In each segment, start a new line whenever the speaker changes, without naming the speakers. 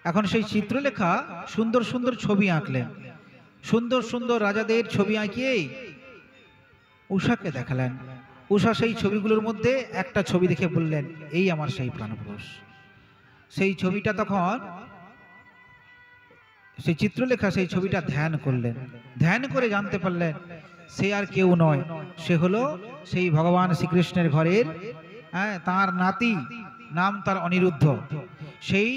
এখন সেই চিত্রলেখা সুন্দর সুন্দর ছবি আঁকলেন, সুন্দর সুন্দর রাজাদের ছবি আঁকিয়ে উষাকে দেখালেন। উষা সেই ছবিগুলোর মধ্যে একটা ছবি দেখে বললেন, এই আমার সেই প্রাণপুরুষ। সেই ছবিটা তখন সেই চিত্রলেখা সেই ছবিটা ধ্যান করলেন, ধ্যান করে জানতে পারলেন সে আর কেউ নয়, সে হলো সেই ভগবান শ্রীকৃষ্ণের ঘরের তার নাতি, নাম তার অনিরুদ্ধ। সেই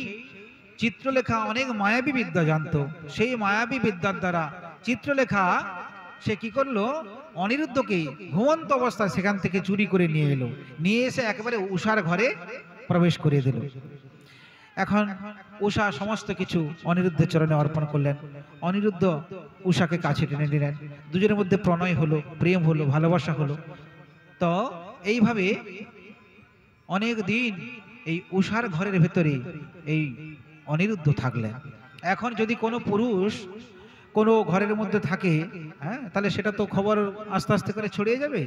চিত্রলেখা অনেক মায়াবী বিদ্যা জানতো। সেই মায়াবী বিদ্যার দ্বারা চিত্রলেখা সে কি করলো, অনিরুদ্ধকে ঘুমন্ত অবস্থায় সেখান থেকে চুরি করে নিয়ে এলো, নিয়ে এসে একেবারে উষার ঘরে প্রবেশ করিয়ে দিল। এখন উষা সমস্ত কিছু অনিরুদ্ধের চরণে অর্পণ করলেন। অনিরুদ্ধ উষাকে কাছে টেনে নিলেন, দুজনের মধ্যে প্রণয় হলো, প্রেম হলো, ভালোবাসা হলো। তো এইভাবে অনেক দিন এই উষার ঘরের ভেতরে এই অনিরুদ্ধ থাকলেন। এখন যদি কোনো পুরুষ কোনো ঘরের মধ্যে থাকে, তাহলে সেটা তো খবর আস্তে আস্তে করে ছড়িয়ে যাবে।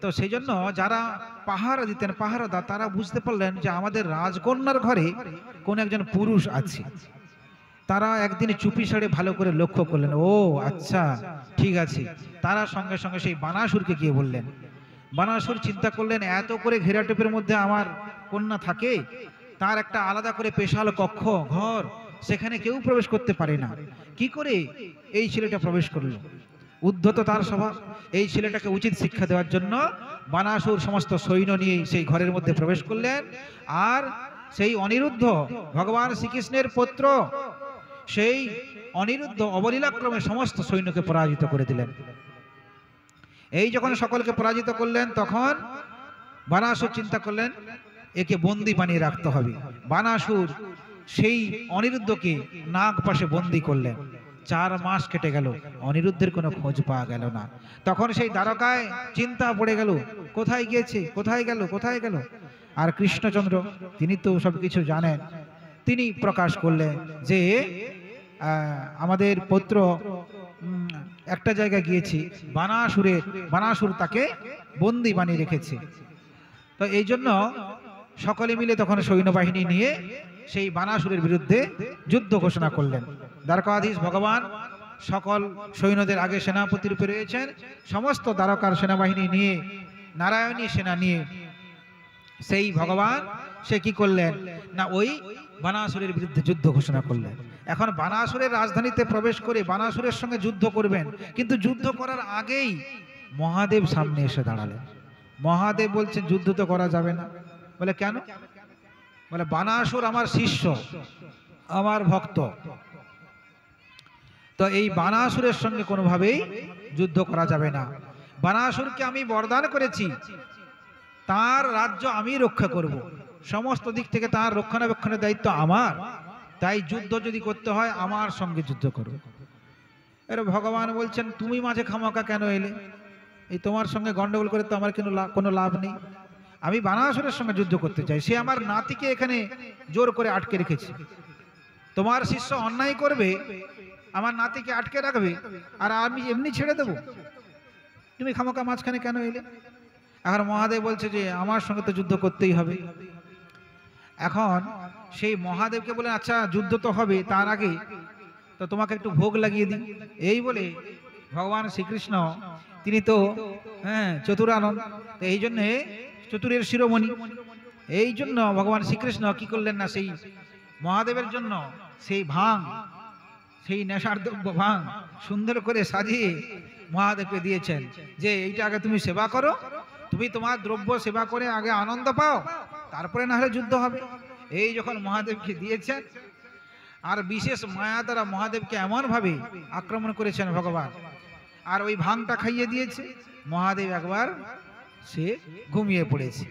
তো সেই জন্য যারা পাহারা দিতেন, পাহারাদার, তারা বুঝতে পারলেন যে আমাদের রাজকন্যার ঘরে কোন একজন পুরুষ আছে। তারা একদিন চুপি সাড়ে ভালো করে লক্ষ্য করলেন, ও আচ্ছা ঠিক আছে। তারা সঙ্গে সঙ্গে সেই বানাসুরকে গিয়ে বললেন। বানাসুর চিন্তা করলেন, এত করে ঘেরাটেপের মধ্যে আমার কন্যা থাকে, তার একটা আলাদা করে পেশাল কক্ষ ঘর, সেখানে কেউ প্রবেশ করতে পারে না, কি করে এই ছেলেটা প্রবেশ করলো? উদ্ধত তার স্বভাব। এই ছেলেটাকে উচিত শিক্ষা দেওয়ার জন্য বানাসুর সমস্ত সৈন্য নিয়ে সেই ঘরের মধ্যে প্রবেশ করলেন। আর সেই অনিরুদ্ধ ভগবান শ্রীকৃষ্ণের পুত্র, সেই অনিরুদ্ধ অবলীলাক্রমে সমস্ত সৈন্যকে পরাজিত করে দিলেন। এই যখন সকলকে পরাজিত করলেন, তখন বানাসুর চিন্তা করলেন একে বন্দি বানিয়ে রাখতে হবে। বানাসুর সেই অনিরুদ্ধকে নাগ পাশে বন্দি করলেন। 4 মাস কেটে গেল, অনিরুদ্ধের কোনো খোঁজ পাওয়া গেল না। তখন সেই দ্বারকায় চিন্তা পড়ে গেল, কোথায় গিয়েছে, কোথায় গেল, কোথায় গেল? আর কৃষ্ণচন্দ্র তিনি তো সবকিছু জানেন, তিনি প্রকাশ করলেন যে আমাদের পুত্র একটা জায়গায় গিয়েছে, বানাসুর তাকে বন্দি বানিয়ে রেখেছে। তো এই জন্য সকলে মিলে তখন সৈন্যবাহিনী নিয়ে সেই বানাসুরের বিরুদ্ধে যুদ্ধ ঘোষণা করলেন। দ্বারকাধীশ ভগবান সকল সৈন্যদের আগে সেনাপতি রূপে রয়েছেন। সমস্ত দ্বারকার সেনাবাহিনী নিয়ে, নারায়ণী সেনা নিয়ে সেই ভগবান সে কি করলেন না, ওই বানাসুরের বিরুদ্ধে যুদ্ধ ঘোষণা করলেন। এখন বানাসুরের রাজধানীতে প্রবেশ করে বানাসুরের সঙ্গে যুদ্ধ করবেন, কিন্তু যুদ্ধ করার আগেই মহাদেব সামনে এসে দাঁড়ালেন। মহাদেব বলছেন যুদ্ধ তো করা যাবে না। বলে কেন? বলে বানাসুর আমার শিষ্য, আমার ভক্ত, তো এই বানাসুরের সঙ্গে কোনোভাবেই যুদ্ধ করা যাবে না। বানাসুরকে আমি বরদান করেছি, তার রাজ্য আমি রক্ষা করব, সমস্ত দিক থেকে তার রক্ষণাবেক্ষণের দায়িত্ব আমার, তাই যুদ্ধ যদি করতে হয় আমার সঙ্গে যুদ্ধ করো। এর ভগবান বলছেন তুমি মাঝে খামাকা কেন এলে? এই তোমার সঙ্গে গন্ডগোল করে তো আমার কোনো লাভ নেই। আমি বানাসুরের সঙ্গে যুদ্ধ করতে চাই, সে আমার নাতিকে এখানে জোর করে আটকে রেখেছে। তোমার শিষ্য অন্যায় করবে, আমার নাতিকে আটকে রাখবে, আর আমি এমনি ছেড়ে দেব? তুমি খামাকা মাঝখানে কেন এলে? এখন মহাদেব বলছে যে আমার সঙ্গে তো যুদ্ধ করতেই হবে। এখন সেই মহাদেবকে বলে আচ্ছা যুদ্ধ তো হবে, তার আগে তো তোমাকে একটু ভোগ লাগিয়ে দিই। এই বলে ভগবান শ্রীকৃষ্ণ তিনি তো চতুরানন্দ, তো এই জন্যে চতুরের শিরোমণি, এই জন্য ভগবান শ্রীকৃষ্ণ কি করলেন না, সেই মহাদেবের জন্য সেই ভাং, সেই নেশার দ্রব্য ভাং সুন্দর করে সাজিয়ে মহাদেবকে দিয়েছেন যে এইটা আগে তুমি সেবা করো, তুমি তোমার দ্রব্য সেবা করে আগে আনন্দ পাও, তারপরে না হলে যুদ্ধ হবে। এই যখন মহাদেবকে দিয়েছেন, আর বিশেষ মায়া দ্বারা মহাদেবকে এমনভাবে আক্রমণ করেছেন ভগবান, আর ওই ভাংটা খাইয়ে দিয়েছে, মহাদেব একবার সে ঘুমিয়ে পড়েছে।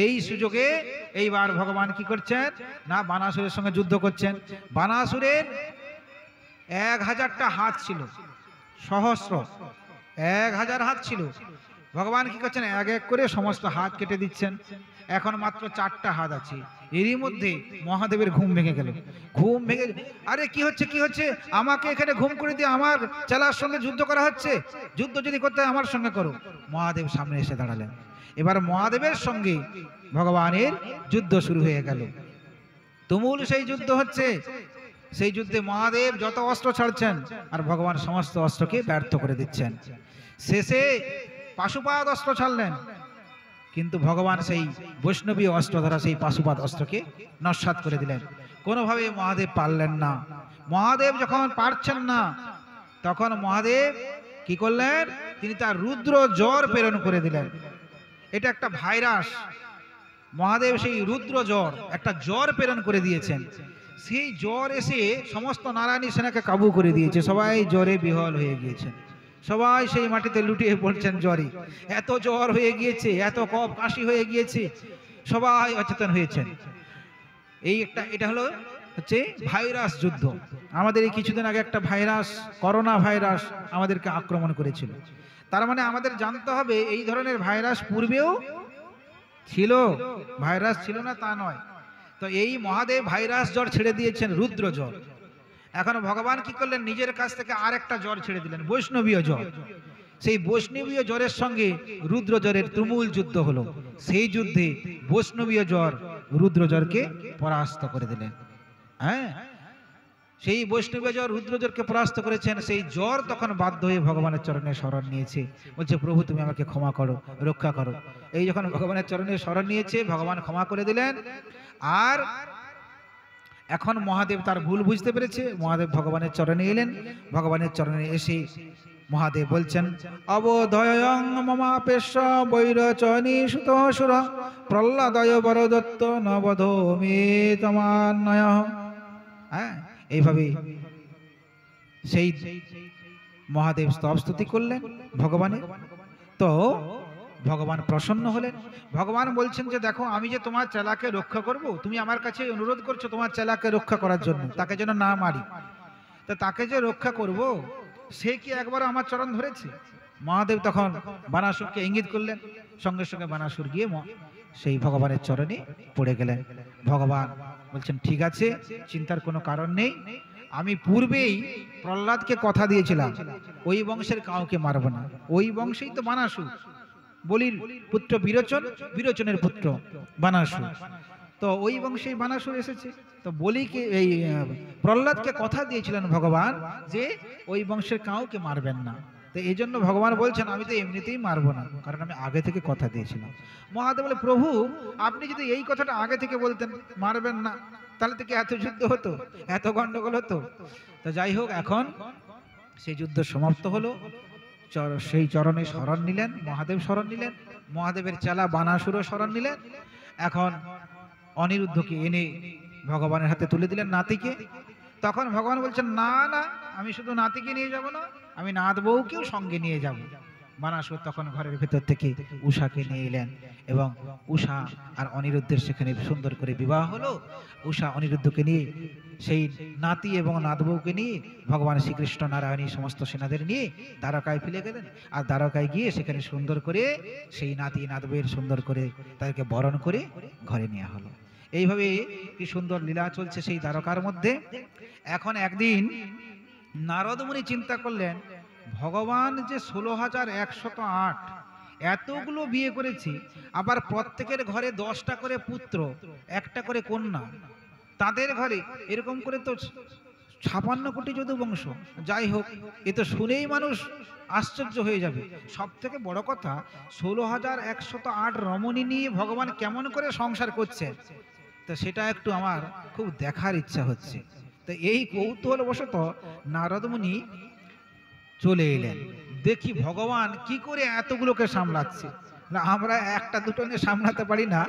এই সুযোগে এইবার ভগবান কি করছেন না, বানাসুরের সঙ্গে যুদ্ধ করছেন। বানাসুরের 1000টা হাত ছিল, সহস্র 1000 হাত ছিল। ভগবান কি করছেন, এক এক করে সমস্ত হাত কেটে দিচ্ছেন। এখন মাত্র 4টা হাত আছে। এরই মধ্যে মহাদেবের ঘুম ভেঙে গেল। ঘুম ভেঙে, আরে কি হচ্ছে, কি হচ্ছে? আমাকে এখানে ঘুম করে দিয়ে আমার চেলার সঙ্গে যুদ্ধ করা হচ্ছে, যুদ্ধ যদি করতে হয় আমার সঙ্গে করো। মহাদেব সামনে এসে দাঁড়ালেন। এবার মহাদেবের সঙ্গে ভগবানের যুদ্ধ শুরু হয়ে গেল। তুমুল সেই যুদ্ধ হচ্ছে। সেই যুদ্ধে মহাদেব যত অস্ত্র ছাড়ছেন আর ভগবান সমস্ত অস্ত্রকে ব্যর্থ করে দিচ্ছেন। শেষে পাশুপাত অস্ত্র ছাড়লেন, কিন্তু ভগবান সেই বৈষ্ণবীয় অস্ত্র দ্বারা সেই পাশুপাত অস্ত্রকে নস্যাৎ করে দিলেন। কোনোভাবে মহাদেব পারলেন না। মহাদেব যখন পারছেন না, তখন মহাদেব কি করলেন? তিনি তার রুদ্র জ্বর প্রেরণ করে দিলেন। এটা একটা ভাইরাস। মহাদেব সেই রুদ্র জ্বর, একটা জ্বর প্রেরণ করে দিয়েছেন। সেই জ্বর এসে সমস্ত নারায়ণী সেনাকে কাবু করে দিয়েছে। সবাই জ্বরে বিহল হয়ে গিয়েছেন, সবাই সেই মাটিতে লুটিয়ে পড়ছেন জ্বরে। এত জ্বর হয়ে গিয়েছে, এত কফ কাশি হয়ে গিয়েছে, সবাই অচেতন হয়েছেন। এটা হচ্ছে ভাইরাস যুদ্ধ। আমাদের এই কিছুদিন আগে একটা ভাইরাস, করোনা ভাইরাস আমাদেরকে আক্রমণ করেছিল। তার মানে আমাদের জানতে হবে এই ধরনের ভাইরাস পূর্বেও ছিল, ভাইরাস ছিল না তা নয়। তো এই মহাদেব ভাইরাস জ্বর ছেড়ে দিয়েছেন, রুদ্র জ্বর। এখন ভগবান কি করলেন? নিজের কাছ থেকে আরেকটা জ্বর ছেড়ে দিলেন, বৈষ্ণবীয় জ্বর। সেই বৈষ্ণবীয় জ্বরের সঙ্গে রুদ্র জ্বরের তুমুল যুদ্ধ হলো। সেই যুদ্ধে বৈষ্ণবীয় জ্বর রুদ্র জ্বরকে পরাস্ত করে দিলেন। হ্যাঁ, সেই বৈষ্ণবীয় জ্বর রুদ্র জ্বরকে পরাস্ত করেছেন। সেই জ্বর তখন বাধ্য হয়ে ভগবানের চরণে শরণ নিয়েছে, বলছে প্রভু তুমি আমাকে ক্ষমা করো, রক্ষা করো। এই যখন ভগবানের চরণে শরণ নিয়েছে, ভগবান ক্ষমা করে দিলেন। আর এখন মহাদেব তার ভুল বুঝতে পেরেছে। মহাদেব ভগবানের চরণে এলেন। ভগবানের চরণে এসে মহাদেব বলছেন, অবোধয়ং মমাপেশ বৈরচনী সুতসুর প্রহ্লাদয় বরদত্ত নবধো মে তমান্নয়। হ্যাঁ, এইভাবে সেই মহাদেব স্তব স্তুতি করলেন ভগবানের। তো ভগবান প্রসন্ন হলেন। ভগবান বলছেন যে দেখো, আমি যে তোমার চেলাকে রক্ষা করব, তুমি আমার কাছে অনুরোধ করছো তোমার চেলাকে রক্ষা করার জন্য, তাকে যেন না মারি। তা তাকে যে রক্ষা করব, সে কি একবার আমার চরণ ধরেছে? মহাদেব তখন বানাসুরকে ইঙ্গিত করলেন। সঙ্গে সঙ্গে বানাসুর গিয়ে সেই ভগবানের চরণে পড়ে গেলেন। ভগবান বলছেন ঠিক আছে, চিন্তার কোনো কারণ নেই। আমি পূর্বেই প্রহ্লাদকে কথা দিয়েছিলাম ওই বংশের কাউকে মারব না। ওই বংশেই তো বানাসুর, বলির পুত্র বিরোচন, বিরোচনের পুত্র বানাসুর। তো ওই বংশেই বানাসুর এসেছে। তো বলিকে, এই প্রহ্লাদকে কথা দিয়েছিলেন ভগবান যে ওই বংশের কাউকে মারবেন না। তো এই জন্য ভগবান বলছেন আমি তো এমনিতেই মারবো না, কারণ আমি আগে থেকে কথা দিয়েছিলাম। মহাদেব বলে প্রভু আপনি যদি এই কথাটা আগে থেকে বলতেন মারবেন না, তাহলে থেকে এত যুদ্ধ হতো, এত গন্ডগোল হতো। তো যাই হোক, এখন সেই যুদ্ধ সমাপ্ত হলো। সেই চরণে শরণ নিলেন মহাদেব, শরণ নিলেন মহাদেবের চেলা বানাসুরও শরণ নিলেন। এখন অনিরুদ্ধকে এনে ভগবানের হাতে তুলে দিলেন, নাতিকে। তখন ভগবান বলছেন না না, আমি শুধু নাতিকে নিয়ে যাব না, আমি নাত বউকেও সঙ্গে নিয়ে যাব। বানাসুর তখন ঘরের ভেতর থেকে উষাকে নিয়ে এলেন এবং উষা আর অনিরুদ্ধের সেখানে সুন্দর করে বিবাহ হলো। উষা অনিরুদ্ধকে নিয়ে, সেই নাতি এবং নাতবউকে নিয়ে ভগবান শ্রীকৃষ্ণ নারায়ণী সমস্ত সেনাদের নিয়ে দ্বারকায় ফিরে গেলেন। আর দ্বারকায় গিয়ে সেখানে সুন্দর করে সেই নাতি নাতবউয়ের সুন্দর করে তাদেরকে বরণ করে ঘরে নেওয়া হলো। এইভাবে কি সুন্দর লীলা চলছে সেই দ্বারকার মধ্যে। এখন একদিন নারদ মুনি চিন্তা করলেন, ভগবান যে 16,108 এতগুলো বিয়ে করেছে, আবার প্রত্যেকের ঘরে 10টা করে পুত্র, একটা করে কন্যা, তাদের ঘরে এরকম করে তো 56 কোটি যদুবংশ। যাই হোক, এ তো শুনেই মানুষ আশ্চর্য হয়ে যাবে। সব থেকে বড় কথা, 16,108 রমণী নিয়ে ভগবান কেমন করে সংসার করছে, তো সেটা একটু আমার খুব দেখার ইচ্ছা হচ্ছে। তো এই কৌতূহলবশত নারদ মুনি চলে এলেন। দেখি ভগবান কি করে এতগুলোকে সামলাচ্ছে। না, আমরা একটা দুটো নিয়ে সামলাতে পারি না,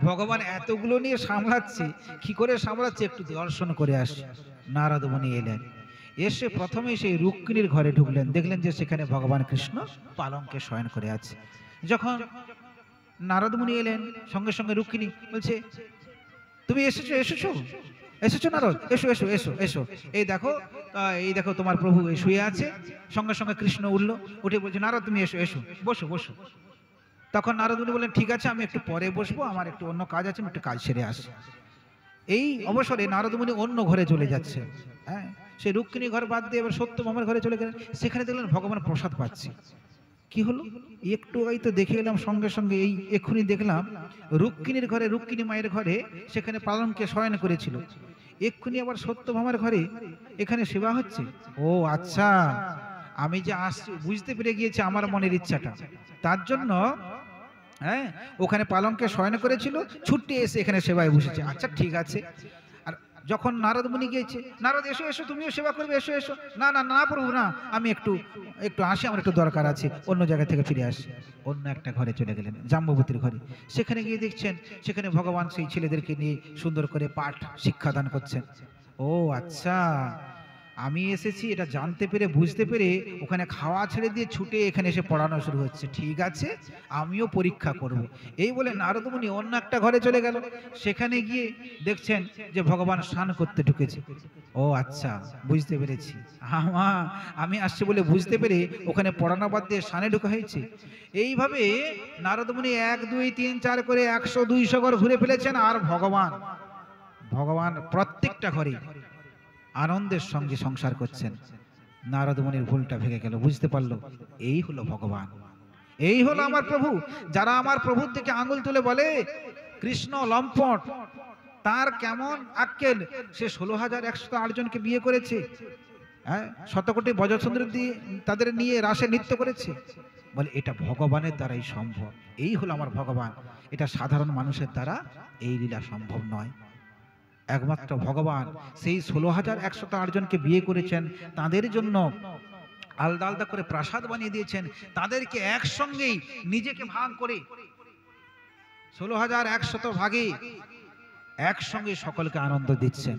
ভগবান এতগুলো নিয়ে সামলাচ্ছে, কি করে সামলাচ্ছে একটু দর্শন করে আসি। নারদ মুনি এলেন, এসে প্রথমে সেই রুক্মিণীর ঘরে ঢুকলেন। দেখলেন যে সেখানে ভগবান কৃষ্ণ পালঙ্কে শয়ন করে আছে। যখন নারদ মুনি এলেন, সঙ্গে সঙ্গে রুক্মিণী বলছে তুমি এসেছো এসেছো এসেছো নারদ, এসো এসো এসো এসো, এই দেখো তোমার প্রভু শুয়ে আছে। সঙ্গে সঙ্গে কৃষ্ণ উঠলো, উঠে বলছে নারদ তুমি এসো এসো, বসো বসো। তখন নারদ মুনি বললেন ঠিক আছে, আমি একটু পরে বসবো, আমার একটু অন্য কাজ আছে, আমি একটু কাজ সেরে আসি। এই অবসরে নারদ মুনি অন্য ঘরে চলে যাচ্ছে। হ্যাঁ, সেই রুক্মিণী ঘর বাদ দিয়ে এবার সত্যভামার ঘরে চলে গেলেন। সেখানে দেখলেন ভগবান প্রসাদ পাচ্ছে। কি হলো, একটু আগে তো দেখে এলাম, সঙ্গে সঙ্গে এই এক্ষুনি দেখলাম রুক্মিণীর ঘরে, রুক্মিণী মায়ের ঘরে সেখানে পালঙ্কে শয়ন করেছিল। এক্ষুনি আবার সত্যভামার ঘরে এখানে সেবা হচ্ছে। ও আচ্ছা, আমি যে আসছি বুঝতে পেরে গিয়েছি আমার মনের ইচ্ছাটা, তার জন্য হ্যাঁ ওখানে পালঙ্কে শয়ন করেছিল, ছুটে এসে এখানে সেবায় বসেছে। আচ্ছা ঠিক আছে। আর যখন নারদ মুনি গিয়েছে, নারদ এসো এসো, তুমিও সেবা করবে, এসো এসো। না না না প্রভু না, আমি একটু একটু আসি, আমার একটু দরকার আছে, অন্য জায়গা থেকে ফিরে আসি। অন্য একটা ঘরে চলে গেলেন, জাম্ববতীর ঘরে। সেখানে গিয়ে দেখছেন সেখানে ভগবান সেই ছেলেদেরকে নিয়ে সুন্দর করে পাঠ শিক্ষাদান করছেন। ও আচ্ছা, আমি এসেছি এটা জানতে পেরে বুঝতে পেরে ওখানে খাওয়া ছেড়ে দিয়ে ছুটে এখানে এসে পড়ানো শুরু হচ্ছে। ঠিক আছে, আমিও পরীক্ষা করব। এই বলে নারদ মুনি অন্য একটা ঘরে চলে গেল। সেখানে গিয়ে দেখছেন যে ভগবান স্নান করতে ঢুকেছে। ও আচ্ছা, বুঝতে পেরেছি, আমি আসছি বলে বুঝতে পেরে ওখানে পড়ানো বাদ দিয়ে স্নানে ঢুকে হয়েছে। এইভাবে নারদ মুনি 1 2 3 4 করে 100 200 ঘর ঘুরে ফেলেছেন। আর ভগবান প্রত্যেকটা ঘরে আনন্দের সঙ্গে সংসার করছেন। নারদ মুনির ভুলটা ভেঙে গেল, বুঝতে পারলো এই হলো ভগবান, এই হলো আমার প্রভু। যারা আমার প্রভুর দিকে আঙুল তুলে বলে কৃষ্ণ লম্পট, তার কেমন আক্কেল, সে 16,108 জনকে বিয়ে করেছে, হ্যাঁ, শতকোটি বজ্রচন্দ্র দিয়ে তাদের নিয়ে রাসে নৃত্য করেছে, বলে এটা ভগবানের দ্বারাই সম্ভব। এই হলো আমার ভগবান, এটা সাধারণ মানুষের দ্বারা এই লীলা সম্ভব নয়। একমাত্র ভগবান সেই 16,108 জনকে বিয়ে করেছেন, তাদের জন্য আলাদা আলাদা করে প্রাসাদ বানিয়ে দিয়েছেন, তাদেরকে একসঙ্গেই নিজেকে ভাগ করে 16,100 ভাগে একসঙ্গে সকলকে আনন্দ দিচ্ছেন।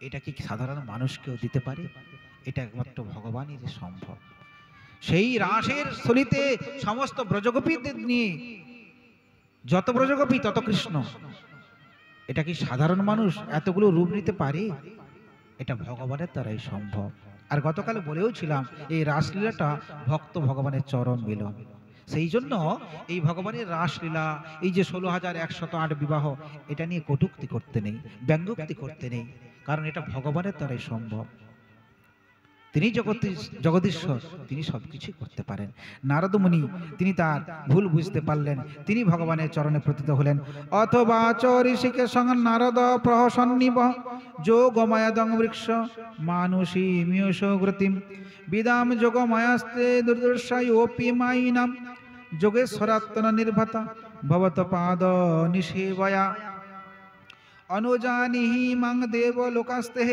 এটা কি সাধারণ মানুষকেও দিতে পারে? এটা একমাত্র ভগবানেরই সম্ভব। সেই রাসের স্থলিতে সমস্ত ব্রজগোপীদের নিয়ে, যত ব্রজগোপী তত কৃষ্ণ। এটা কি সাধারণ মানুষ এতগুলো রূপ নিতে পারে? এটা ভগবানের দ্বারাই সম্ভব। আর গতকাল বলেও ছিলাম এই রাসলীলাটা ভক্ত ভগবানের চরম মিলন। সেই জন্য এই ভগবানের রাসলীলা, এই যে 16,108 বিবাহ, এটা নিয়ে কটূক্তি করতে নেই, ব্যঙ্গোক্তি করতে নেই, কারণ এটা ভগবানের দ্বারাই সম্ভব। তিনি জগদীশ্বর, তিনি সবকিছু করতে পারেন। নারদ মুনি তিনি তার ভুল বুঝতে পারলেন, তিনি ভগবানের চরণে প্রতীত হলেন। অথবা চ ঋষিকে সঙ্গ নারদ প্রহসন্নিব যোগমায়াদং বৃক্ষ মানুষী মিয়সগ্রতিম বিদাম যোগমায়াস্তে দুর্দর্শায়োপি মাইনাম যোগেশ্বরাত্মন নির্ভতা ভবত পাদ নিষেবয়া অনুজানিহি মাং দেব লোকাস্তে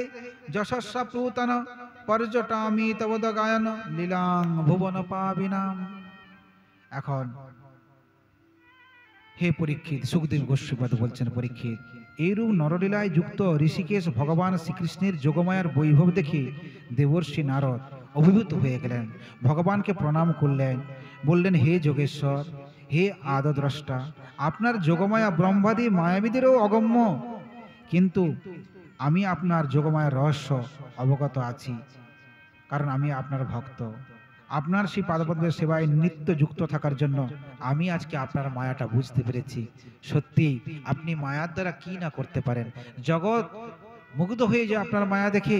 যশস্ব প্লুতন পর্যটামি তবদ গায়ন লীলাং ভুবন পাবিনাম। এখন হে পরীক্ষিত, সুখদেব গোস্বামী বলছেন, পরীক্ষিত, এইরূপ নরলীলায় যুক্ত ঋষিকেশ ভগবান শ্রীকৃষ্ণের যোগমায়ার বৈভব দেখে দেবর্ষি নারদ অভিভূত হয়ে গেলেন, ভগবানকে প্রণাম করলেন, বললেন, হে যোগেশ্বর, হে আদদ্রষ্টা, আপনার যোগমায়া ব্রহ্মাদি মায়াবীদেরও অগম্য, কিন্তু আমি আপনার যোগমায়ার রহস্য অবগত আছি, কারণ আমি আপনার ভক্ত। আপনার সেই পাদপদ্মের সেবায় নিত্য যুক্ত থাকার জন্য আমি আজকে আপনার মায়াটা বুঝতে পেরেছি। সত্যি আপনি মায়ার দ্বারা কি না করতে পারেন, জগৎ মুগ্ধ হয়ে যায় আপনার মায়া দেখে,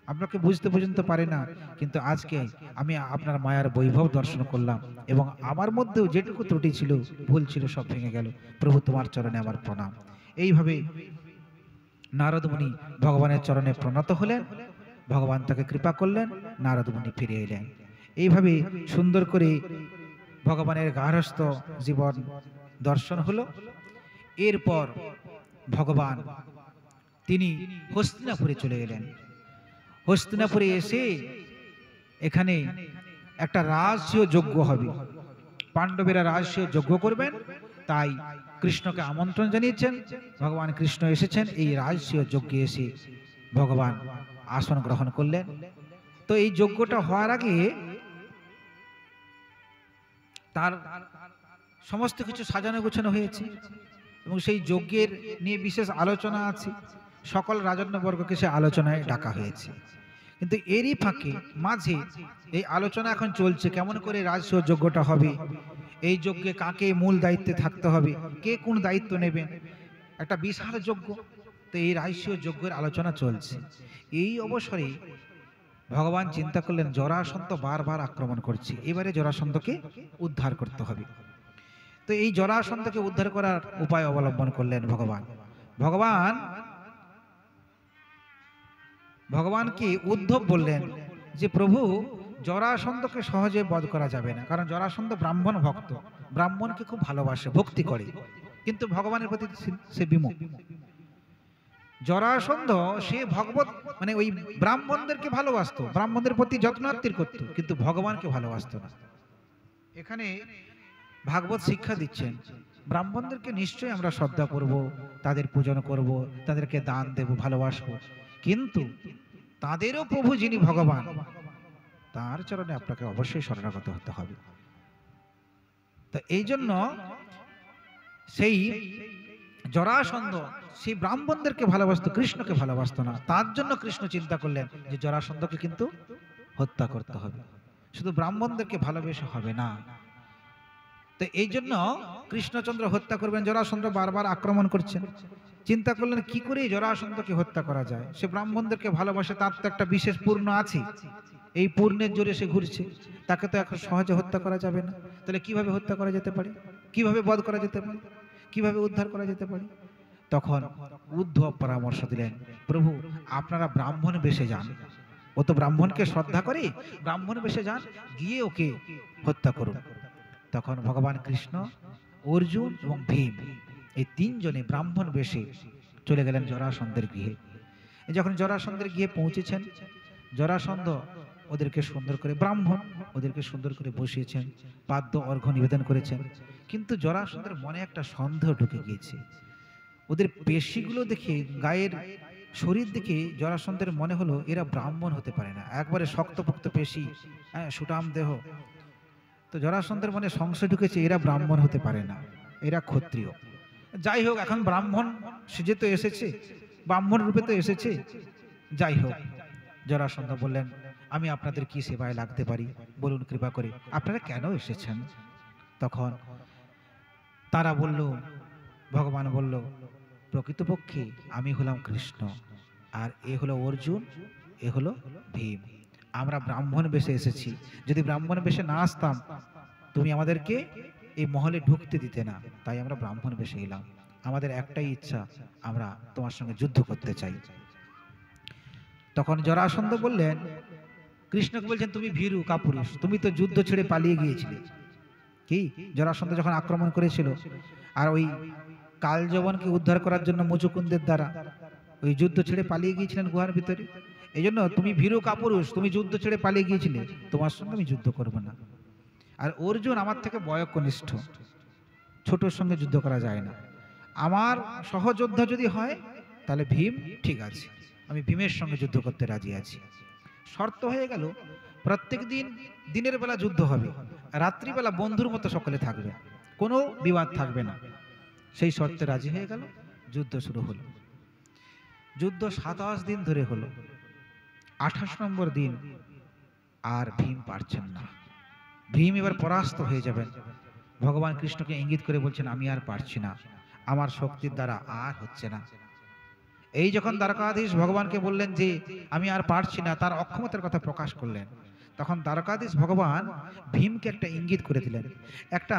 আপনাকে বুঝতে পর্যন্ত পারে না, কিন্তু আজকে আমি আপনার মায়ার বৈভব দর্শন করলাম এবং আমার মধ্যেও যেটুকু ত্রুটি ছিল, ভুল ছিল, সব ভেঙে গেল। প্রভু তোমার চরণে আমার প্রণাম। এইভাবে নারদ মুনি ভগবানের চরণে প্রণত হলেন, ভগবান তাকে কৃপা করলেন, নারদ মুনি ফিরে এলেন। এইভাবে সুন্দর করে ভগবানের গার্হস্থ জীবন দর্শন হলো। এরপর ভগবান তিনি হস্তিনাপুরে চলে গেলেন। হস্তিনাপুরে এসে এখানে একটা রাজসীয় যজ্ঞ হবে, পাণ্ডবেরা রাজসীয় যজ্ঞ করবেন, তাই কৃষ্ণকে আমন্ত্রণ জানিয়েছেন। ভগবান কৃষ্ণ এসেছেন, এই রাজসীয় যজ্ঞে এসে ভগবান আসন গ্রহণ করলেন। তো এই যজ্ঞটা হওয়ার আগে তার সমস্ত কিছু সাজানো গোছানো হয়েছে এবং সেই যজ্ঞের নিয়ে বিশেষ আলোচনা আছে, সকল রাজন্যবর্গকে সে আলোচনায় ডাকা হয়েছে। কিন্তু এরই ফাঁকে মাঝে এই আলোচনা এখন চলছে, কেমন করে রাজসীয় যজ্ঞটা হবে, এই যজ্ঞে কাকে মূল দায়িত্বে থাকতে হবে, কে কোন দায়িত্ব নেবেন, একটা বিশাল যজ্ঞ। তো এই রাজসীয় যজ্ঞের আলোচনা চলছে। এই অবসরে ভগবান চিন্তা করলেন, জরাসন্ধ বারবার আক্রমণ করছে, এবারে জরাসন্ধকে উদ্ধার করতে হবে। তো এই জরাসন্ধকে উদ্ধার করার উপায় অবলম্বন করলেন ভগবান। ভগবান ভগবানকে উদ্ধব বললেন যে প্রভু, জরাসন্ধকে সহজে বধ করা যাবে না, কারণ জরাসন্ধ ব্রাহ্মণ ভক্ত, ব্রাহ্মণকে খুব ভালোবাসে, ভক্তি করে, কিন্তু ভগবানের প্রতি সে বিমুখ। জরাসন্ধ সে ভগবত মানে ওই ব্রাহ্মণদেরকে ভালোবাসতো, ব্রাহ্মণদের প্রতি যত্নার্থীর করত, কিন্তু ভগবানকে ভালোবাসতো না। এখানে ভাগবত শিক্ষা দিচ্ছেন ব্রাহ্মণদেরকে নিশ্চয়ই আমরা শ্রদ্ধা করব, তাদের পূজন করব, তাদেরকে দান দেব, ভালোবাসবো, কিন্তু তাদেরও প্রভু যিনি ভগবান, তার চরণে আপনাকে অবশ্যই শরণাগত হতে হবে। তো এই জন্য সেই জরাসন্ধ সেই ব্রাহ্মণদেরকে ভালোবাসতো, কৃষ্ণকে ভালোবাসতো না। তার জন্য কৃষ্ণ চিন্তা করলেন যে জরাসন্ধকে কিন্তু হত্যা করতে হবে, শুধু ব্রাহ্মণদেরকে ভালোবেসে হবে না। তো এই জন্য কৃষ্ণচন্দ্র হত্যা করবেন, জরাসন্ধ বারবার আক্রমণ করছেন। চিন্তা করলেন কি করে জরাসন্ধকে হত্যা করা যায়, সে ব্রাহ্মণদেরকে ভালোবাসে, তার তো একটা বিশেষ পূর্ণ আছে, এই পূর্ণের জোরে সে ঘুরছে, তাকে তো এখন সহজে হত্যা করা যাবে না। তাহলে কিভাবে হত্যা করা যেতে পারে, কিভাবে বধ করা যেতে পারে, কিভাবে উদ্ধার করা যেতে পারে? তখন উদ্ধব পরামর্শ দিলেন, প্রভু আপনারা ব্রাহ্মণ বেশে যান, ও তো ব্রাহ্মণকে শ্রদ্ধা করে, ব্রাহ্মণ বেশে যান, গিয়ে ওকে হত্যা করুন। তখন ভগবান কৃষ্ণ, অর্জুন এবং ভীম এই তিনজনে ব্রাহ্মণ বেশে চলে গেলেন জরাসন্ধের গৃহে। যখন জরাসন্ধের গৃহে পৌঁছেছেন, জরাসন্ধ ওদেরকে সুন্দর করে, ব্রাহ্মণ ওদেরকে সুন্দর করে বসিয়েছেন, পাদ্য অর্ঘ্য নিবেদন করেছেন, কিন্তু জরাসন্ধের মনে একটা সন্দেহ ঢুকে গিয়েছে। ওদের পেশিগুলো দেখে, গায়ের শরীর দেখে জরাসন্ধের মনে হলো এরা ব্রাহ্মণ হতে পারে না, একবারে শক্তপোক্ত পেশি, হ্যাঁ, সুঠাম দেহ। তো জরাসন্ধের মনে সংশয় ঢুকেছে, এরা ব্রাহ্মণ হতে পারে না, এরা ক্ষত্রিয়। যাই হোক, এখন ব্রাহ্মণ সেজে তো এসেছে, ব্রাহ্মণ রূপে তো এসেছে, যাই হোক। জরাসন্ধ বললেন, আমি আপনাদের কি সেবায় লাগতে পারি বলুন, কৃপা করে আপনারা কেন এসেছেন? তখন তারা বলল, ভগবান বলল, প্রকৃতপক্ষে আমি হলাম কৃষ্ণ, আর এ হলো অর্জুন, এ হলো ভীম, আমরা ব্রাহ্মণ বেশে এসেছি। যদি ব্রাহ্মণ বেশে না আসতাম তুমি আমাদেরকে এই মহলে ঢুকতে দিতে না, তাই আমরা ব্রাহ্মণ বেশে এলাম। আমাদের একটাই ইচ্ছা, আমরা তোমার সঙ্গে যুদ্ধ করতে চাই। তখন জরাসন্ধ বললেন, কৃষ্ণকে বলছেন, তুমি ভীরু কাপুরুষ, তুমি তো যুদ্ধ ছেড়ে পালিয়ে গিয়েছিলে। কি, জরাসন্ধ যখন আক্রমণ করেছিল আর ওই কালযবনকে উদ্ধার করার জন্য মুচুকুন্দের দ্বারা ওই যুদ্ধ ছেড়ে পালিয়ে গিয়েছিলেন গুহার ভিতরে, এই জন্য তুমি ভীরু কাপুরুষ, তুমি যুদ্ধ ছেড়ে পালিয়ে গিয়েছিলে, তোমার সঙ্গে আমি যুদ্ধ করব না। আর অর্জুন আমার থেকে বয়োকনিষ্ঠ, ছোটর সঙ্গে যুদ্ধ করা যায় না, আমার সহযোদ্ধা যদি হয় তাহলে ভীম ঠিক আছে, আমি ভীমের সঙ্গে যুদ্ধ করতে রাজি আছি। শর্ত হয়ে গেল, প্রত্যেক দিন দিনের বেলা যুদ্ধ হবে, রাত্রিবেলা বন্ধুর মতো সকলে থাকবে, কোনো বিবাদ থাকবে না। সেই শর্তে রাজি হয়ে গেল, যুদ্ধ শুরু হলো। যুদ্ধ 27 দিন ধরে হলো। 28 নম্বর দিন আর ভীম পারছেন না, ভীম এবার পরাস্ত হয়ে যাবেন। ভগবান কৃষ্ণকে ইঙ্গিত করে বলছেন, আমি আর পারছি না, আমার শক্তির দ্বারা আর হচ্ছে না। এই যখন দ্বারকাধীশ ভগবানকে বললেন যে আমি আর পারছি না, তার অক্ষমতার কথা প্রকাশ করলেন, তখন দ্বারকাধীশ ভগবান ভীমকে একটা ইঙ্গিত করে দিলেন। একটা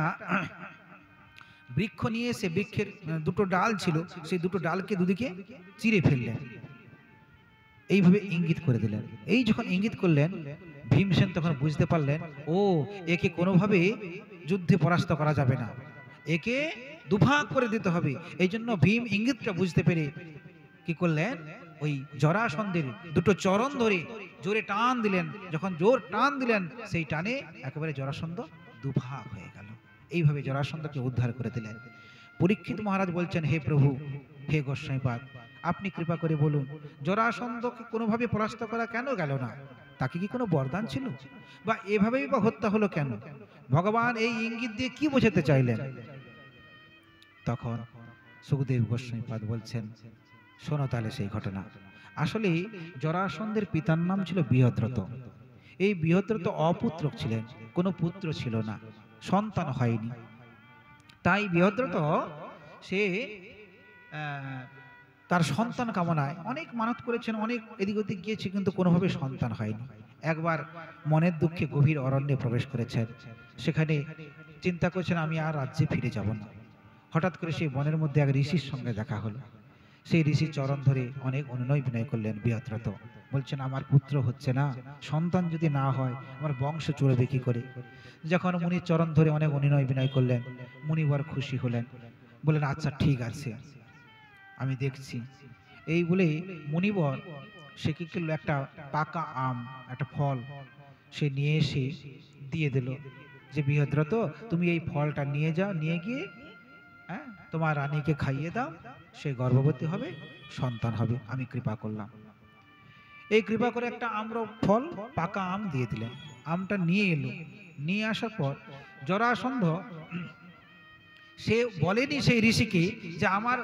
বৃক্ষ নিয়ে এসে, বৃক্ষের দুটো ডাল ছিল, সেই দুটো ডালকে দুদিকে চিরে ফেললেন, এইভাবে ইঙ্গিত করে দিলেন। এই যখন ইঙ্গিত করলেন, ভীমসেন তখন বুঝতে পারলেন, ও একে কোনোভাবে যুদ্ধে পরাস্ত করা যাবে না, একে দুভাগ করে দিতে হবে। এই জন্য ভীম ইঙ্গিতটা বুঝতে পেরে কি করলেন, ওই জরাসন্ধের দুটো চরণ ধরে জোরে টান দিলেন। যখন জোর টান দিলেন, সেই টানে একেবারে জরাসন্ধ দুভাগ হয়ে গেল। এইভাবে জরাসন্ধকে উদ্ধার করে দিলেন। পরীক্ষিত মহারাজ বলছেন, হে প্রভু, হে গোস্বামীপাদ, আপনি কৃপা করে বলুন, জরাসন্ধকে কোনোভাবে পরাস্ত করা কেন গেল না? তাকে কি কোনো বরদান ছিল, বা এভাবেই বা হত্যা হলো কেন? ভগবান এই ইঙ্গিত দিয়ে কি বোঝাতে চাইলেন? তখন সুখদেব গোস্বামীপাদ বলছেন, শোনো তাহলে সেই ঘটনা। আসলে জরাসন্ধের পিতার নাম ছিল বৃহদ্রথ। এই বৃহদ্রথ অপুত্রক ছিলেন, কোনো পুত্র ছিল না, সন্তান হয়নি। তাই বৃহদ্রথ সে তার সন্তান কামনায় অনেক মানত করেছেন, অনেক এদিক ওদিক গিয়েছে, কিন্তু কোনোভাবে সন্তান হয়নি। একবার মনের দুঃখে গভীর অরণ্যে প্রবেশ করেছেন, সেখানে চিন্তা করছেন আমি আর রাজ্যে ফিরে যাব না। হঠাৎ করে সেই বনের মধ্যে এক ঋষির সঙ্গে দেখা হলো। সেই ঋষি চরণ ধরে অনেক অনুনয় বিনয় করলেন। বৃহদ্রথ বলছেন, আমার পুত্র হচ্ছে না, সন্তান যদি না হয় আমার বংশ চলবে কি করে? যখন মুনির চরণ ধরে অনেক অনুনয় বিনয় করলেন, মুনিবর খুশি হলেন, বললেন আচ্ছা ঠিক আছে, আমি দেখছি। এই বলে মুনিবর সে কি করলো, একটা পাকা আম, একটা ফল সে নিয়ে এসে দিয়ে দিল, যে বৃহদ্রথ তুমি এই ফলটা নিয়ে যাও, নিয়ে গিয়ে হ্যাঁ তোমার রানীকে খাইয়ে দাও, সে গর্ভবতী হবে, সন্তান হবে, আমি কৃপা করলাম। এই কৃপা করে একটা আম্র ফল, পাকা আম দিয়ে দিলেন। আমটা নিয়ে এলো, নিয়ে আসার পর জরাসন্ধ সে বলেনি সেই ঋষিকে যে আমার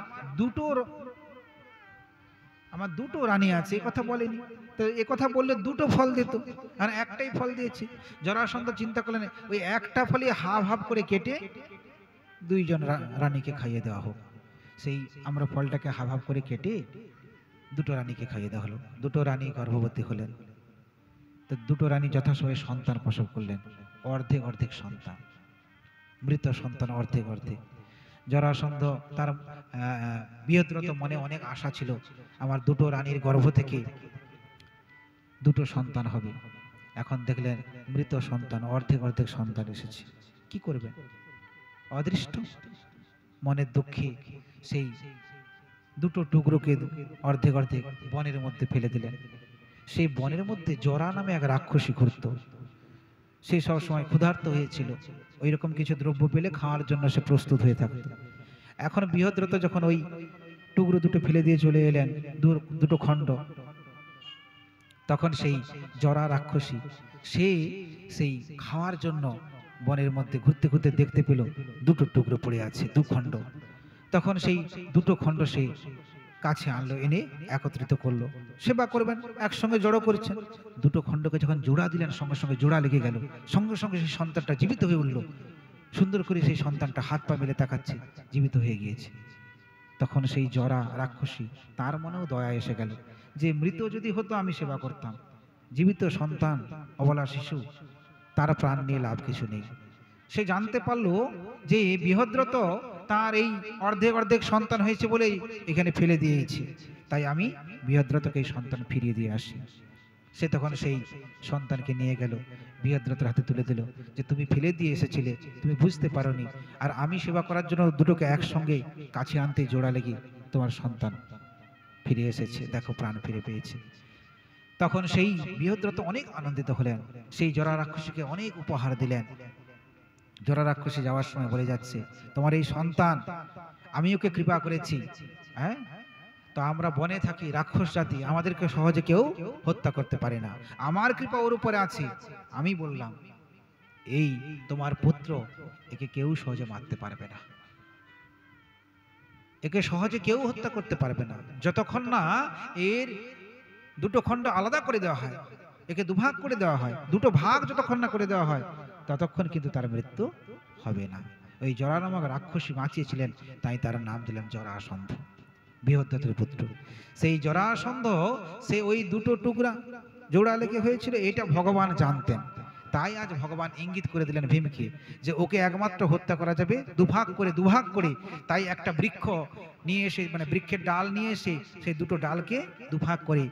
দুটো রানী আছে, এ কথা বলেনি। তো এ কথা বললে দুটো ফল দিত, আর একটাই ফল দিয়েছে। জরাসন্ধ চিন্তা করলেন ওই একটা ফলই হাফ হাফ করে কেটে দুইজন রানীকে খাইয়ে দেওয়া হোক। সেই আমরা ফলটাকে হাফ হাফ করে কেটে দুটো রানীকে খাইয়ে দেওয়া হলো। দুটো রানী গর্ভবতী হলেন। তো দুটো রানী যথাসময়ে সন্তান প্রসব করলেন, অর্ধেক অর্ধেক সন্তান, মৃত সন্তান অর্ধেক অর্ধেক। জরাসন্ধ তার বৃহদ্রথ মনে অনেক আশা ছিল, আমার দুটো রানীর গর্ভ থেকে দুটো সন্তান হবে। এখন দেখলেন মৃত সন্তান, অর্ধেক অর্ধেক সন্তান এসেছে, কি করবেন? অদৃষ্ট মনের দুঃখে সেই দুটো টুকরোকে অর্ধেক অর্ধেক বনের মধ্যে ফেলে দিলেন। সেই বনের মধ্যে জরা নামে এক রাক্ষসী ঘুরত। সে সবসময় ক্ষুধার্ত হয়েছিল, ওই রকম কিছু দ্রব্য পেলে খাওয়ার জন্য সে প্রস্তুত হয়ে থাকত। এখন বৃহদ্রথ যখন ওই টুকরো দুটো ফেলে দিয়ে চলে এলেন, দুটো খণ্ড, তখন সেই জরা রাক্ষসী সে সেই খাওয়ার জন্য বনের মধ্যে ঘুরতে ঘুরতে দেখতে পেল দুটো টুকরো পড়ে আছে, দু খণ্ড। তখন সেই দুটো খণ্ড সে কাছে আনলো, এনে একত্রিত করলো, সেবা করবেন, একসঙ্গে জড়ো করছেন। দুটো খণ্ডকে যখন জোড়া দিলেন, সঙ্গে সঙ্গে জোড়া লেগে গেল, সঙ্গে সঙ্গে সেই সন্তানটা জীবিত হয়ে উঠল। সুন্দর করে সেই সন্তানটা হাত পা মেলে তাকাচ্ছে, জীবিত হয়ে গিয়েছে। তখন সেই জরা রাক্ষসী তার মনেও দয়া এসে গেল, যে মৃত যদি হতো আমি সেবা করতাম, জীবিত সন্তান অবলা শিশু, তার প্রাণ নিয়ে লাভ কিছু নেই। সে জানতে পারলো যে বৃহদ্রথ তার এই অর্ধেক অর্ধেক সন্তান হয়েছে বলেই এখানে ফেলে দিয়েছি, তাই আমি বৃহদ্রথকে এই সন্তান ফিরিয়ে দিয়ে আসি। সে তখন সেই সন্তানকে নিয়ে গেল, বৃহদ্রথের হাতে তুলে দিল, যে তুমি ফেলে দিয়ে এসেছিলে, তুমি বুঝতে পারোনি, আর আমি সেবা করার জন্য দুটোকে একসঙ্গে কাছে আনতে জোড়া লেগে তোমার সন্তান ফিরে এসেছে, দেখো প্রাণ ফিরে পেয়েছে। তখন সেই বৃহদ্রথ অনেক আনন্দিত হলেন, সেই জরা রাক্ষসীকে অনেক উপহার দিলেন। জরা রাক্ষসী যাওয়ার সময় বলে যাচ্ছে, তোমার এই সন্তান আমি ওকে কৃপা করেছি, হ্যাঁ, তো আমরা বনে থাকি, রাক্ষস জাতি, আমাদেরকে সহজে কেউ হত্যা করতে পারে না, আমার কৃপা ওর উপরে আছে। আমি বললাম এই তোমার পুত্র, একে কেউ সহজে মারতে পারবে না, একে সহজে কেউ হত্যা করতে পারবে না, যতক্ষণ না এর দুটো খণ্ড আলাদা করে দেওয়া হয়, একে দুভাগ করে দেওয়া হয়, দুটো ভাগ যতক্ষণ না করে দেওয়া হয়, ততক্ষণ কিন্তু তার মৃত্যু হবে না। ওই জরা নামক রাক্ষসী বাঁচিয়েছিলেন, তাই তার নাম দিলেন জরাসন্ধ, বৃহদ্রথের পুত্র। সেই জরাসন্ধ সে ওই দুটো টুকরা জোড়া লেগে হয়েছিল, এটা ভগবান জানতেন, তাই আজ ভগবান ইঙ্গিত করে দিলেন ভীমকে, যে ওকে একমাত্র হত্যা করা যাবে দুভাগ করে। তাই একটা বৃক্ষ নিয়ে এসে, মানে বৃক্ষের ডাল নিয়ে এসে সেই দুটো ডালকে দুভাগ করে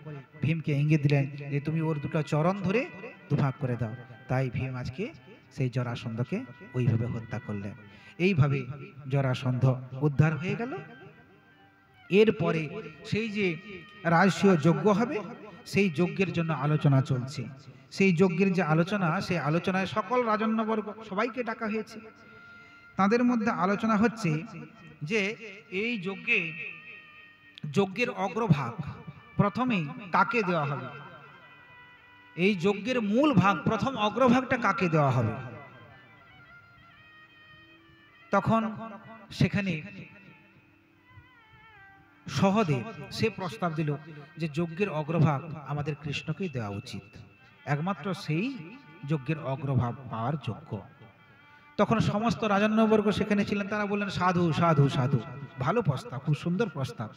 ভীমকে ইঙ্গিত দিলেন, যে তুমি ওর দুটো চরণ ধরে দুভাগ করে দাও। তাই ভীম আজকে সেই জরাসন্ধকে ওইভাবে হত্যা করলেন। এইভাবে জরাসন্ধ উদ্ধার হয়ে গেল। এরপরে সেই যে রাজসূয় যজ্ঞ হবে, সেই যজ্ঞের জন্য আলোচনা চলছে। সেই যজ্ঞের যে আলোচনা, সেই আলোচনায় সকল রাজন্যবর্গ সবাইকে ডাকা হয়েছে। তাদের মধ্যে আলোচনা হচ্ছে যে এই যজ্ঞের অগ্রভাগ প্রথমেই কাকে দেওয়া হবে, এই যজ্ঞের মূল ভাগ, প্রথম অগ্রভাগটা কাকে দেওয়া হবে। তখন সেখানে সহদেব সে প্রস্তাব দিল যে যজ্ঞের অগ্রভাগ আমাদের কৃষ্ণকেই দেওয়া উচিত, একমাত্র সেই যজ্ঞের অগ্রভাগ পাওয়ার যোগ্য। তখন সমস্ত রাজন্যবর্গ সেখানে ছিলেন, তারা বললেন সাধু সাধু সাধু, ভালো প্রস্তাব, খুব সুন্দর প্রস্তাব,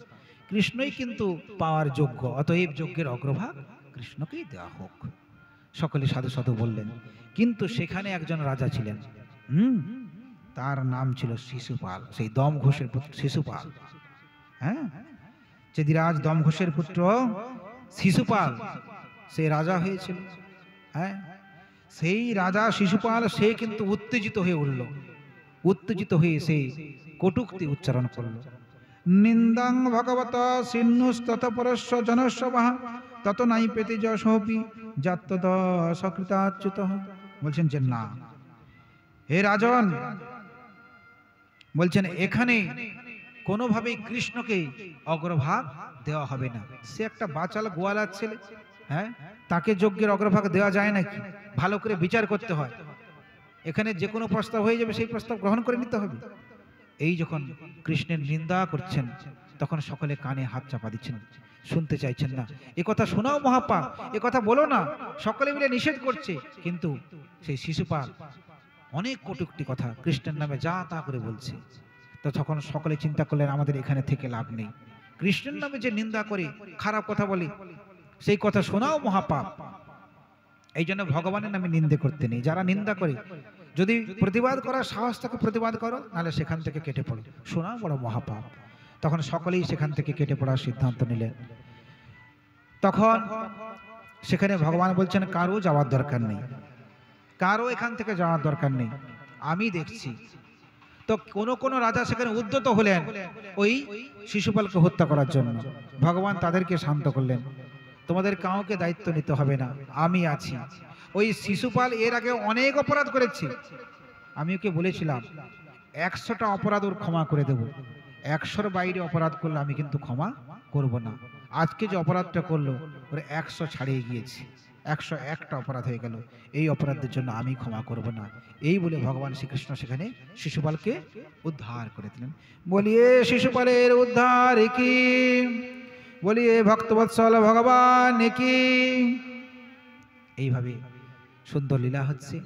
কৃষ্ণই কিন্তু পাওয়ার যোগ্য, অতএব যজ্ঞের অগ্রভাগ কৃষ্ণকেই দেওয়া হোক। সকলে সাধু সাধু বললেন। কিন্তু সেখানে একজন রাজা ছিলেন, তার নাম ছিল শিশুপাল, সেই দম ঘোষের পুত্র শিশুপাল। হ্যাঁ, চেদিরাজ দমঘোষের পুত্র শিশুপাল সে রাজা হয়েছিল। হ্যাঁ, সেই রাজা শিশুপাল সে কিন্তু উত্তেজিত হয়ে উঠল, উত্তেজিত হয়ে সে কটূক্তি উচ্চারণ করল। নিন্দাং ভগবত সিন্নুস্তত পরস্য জনস্য বাহা তত নাই পেতে যশোপি জাত্যত সকৃতাচ্যুত। বলছেন যে না হে রাজন, বলছেন এখানে কোনোভাবেই কৃষ্ণকে অগ্রভাগ দেওয়া হবে না। সে একটা বাচাল গোয়ালার ছেলে, হ্যাঁ, তাকে যজ্ঞের অগ্রভাগ দেওয়া যায় নাকি? ভালো করে বিচার করতে হয়। এখানে যে কোনো প্রস্তাব হয়ে যাবে, সেই প্রস্তাব গ্রহণ করে নিতে হবে। এই যখন কৃষ্ণের নিন্দা করছেন তখন সকলে কানে হাত চাপা দিচ্ছেন, শুনতে চাইছেন না। এ কথা শোনাও মহাপাপ, এ কথা বলো না, সকলে মিলে নিষেধ করছে। কিন্তু সেই শিশুপাল অনেক কটূক্তি কথা কৃষ্ণের নামে যা তা করে বলছে। তো তখন সকলে চিন্তা করলেন আমাদের এখানে থেকে লাভ নেই, কৃষ্ণের নামে যে নিন্দা করে খারাপ কথা বলে সেই কথা শোনাও মহাপাপ। এই জন্য ভগবানের নামে নিন্দে করতে নেই। যারা নিন্দা করে যদি প্রতিবাদ করার সাহস থাকে প্রতিবাদ করো, নাহলে সেখান থেকে কেটে পড়ো, শোনাও বড় মহাপাপ। তখন সকলেই সেখান থেকে কেটে পড়ার সিদ্ধান্ত নিলেন। তখন সেখানে ভগবান বলছেন কারো যাওয়ার দরকার নেই, কারো এখান থেকে যাওয়ার দরকার নেই, আমি দেখছি। তো কোন রাজা সেখানে উদ্যত হলেন ওই শিশুপালকে হত্যা করার জন্য। ভগবান তাদেরকে শান্ত করলেন, তোমাদের কাউকে দায়িত্ব নিতে হবে না, আমি আছি। ওই শিশুপাল এর আগে অনেক অপরাধ করেছে, আমি ওকে বলেছিলাম 100টা অপরাধ ওর ক্ষমা করে দেব, 100-র বাইরে অপরাধ করলে আমি কিন্তু ক্ষমা করব না। আজকে যে অপরাধটা করলো ওর 100 ছাড়িয়ে গিয়েছে, 101টা অপরাধ হয়ে গেল, এই অপরাধের জন্য আমি ক্ষমা করব না। এই বলে ভগবান শ্রীকৃষ্ণ সেখানে শিশুপালকে উদ্ধার করে দিলেন। বলিয়ে শিশুপালের উদ্ধার কি, বলিয়ে ভক্তবৎসল ভগবান কি। এইভাবে সুন্দর লীলা হচ্ছে।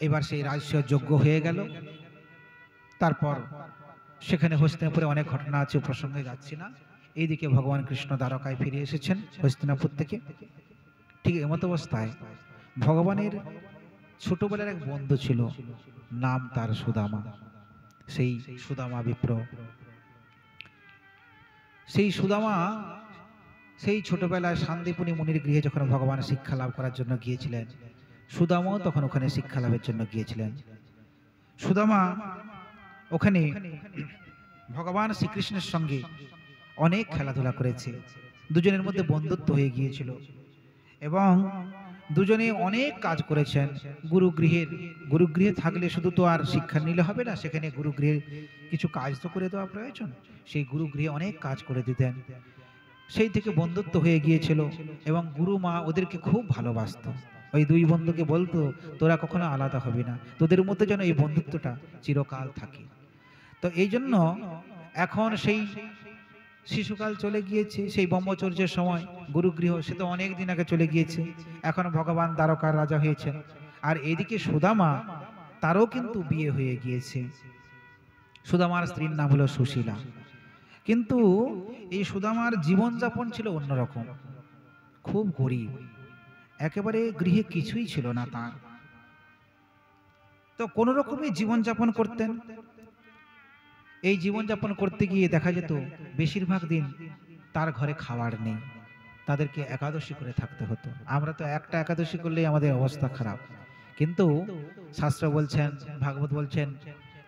এবার সেই রাজস্ব যজ্ঞ হয়ে গেল। তারপর সেখানে হস্তিনাপুরে অনেক ঘটনা আছে, প্রসঙ্গে যাচ্ছি না। এইদিকে ভগবান কৃষ্ণ দ্বারকায় ফিরে এসেছেন হস্তিনাপুর থেকে। ঠিক এমত অবস্থায় ভগবানের ছোটবেলার এক বন্ধু ছিল, নাম তার সুদামা। সেই সুদামা বিপ্র, সেই সুদামা সেই ছোটবেলায় শান্তিপুনি মুনির গৃহে যখন ভগবান শিক্ষা লাভ করার জন্য গিয়েছিলেন, সুদামাও তখন ওখানে শিক্ষা লাভের জন্য গিয়েছিলেন। সুদামা ওখানে ভগবান শ্রীকৃষ্ণের সঙ্গে অনেক খেলাধুলা করেছে, দুজনের মধ্যে বন্ধুত্ব হয়ে গিয়েছিল এবং দুজনে অনেক কাজ করেছেন। গুরুগৃহে থাকলে শুধু তো আর শিক্ষা নিলে হবে না, সেখানে গুরুগৃহে কিছু কাজ তো করে দেওয়া প্রয়োজন। সেই গুরুগৃহে অনেক কাজ করে দিতেন, সেই থেকে বন্ধুত্ব হয়ে গিয়েছিল এবং গুরু মা ওদেরকে খুব ভালোবাসত। ওই দুই বন্ধুকে বলতো তোরা কখনো আলাদা হবি না, তোদের মধ্যে যেন এই বন্ধুত্বটা চিরকাল থাকে। তো এই জন্য এখন সেই শিশুকাল চলে গিয়েছে, সেই ব্রহ্মচর্যের সময় গুরুগৃহ সে তো অনেক দিন আগে চলে গিয়েছে। এখন ভগবান দ্বারকার রাজা হয়েছেন। আর এদিকে সুদামা, তারও কিন্তু বিয়ে হয়ে গিয়েছে। সুদামার স্ত্রীর নাম হলো সুশীলা। কিন্তু এই সুদামার জীবনযাপন ছিল অন্যরকম, খুব গরিব, একেবারে গৃহে কিছুই ছিল না তার। তো কোনো রকমই জীবনযাপন করতেন। এই জীবনযাপন করতে গিয়ে দেখা যেত বেশিরভাগ দিন তার ঘরে খাবার নেই, তাদেরকে একাদশী করে থাকতে হতো। আমরা তো একটা একাদশী করলেই আমাদের অবস্থা খারাপ, কিন্তু শাস্ত্র বলছেন, ভাগবত বলছেন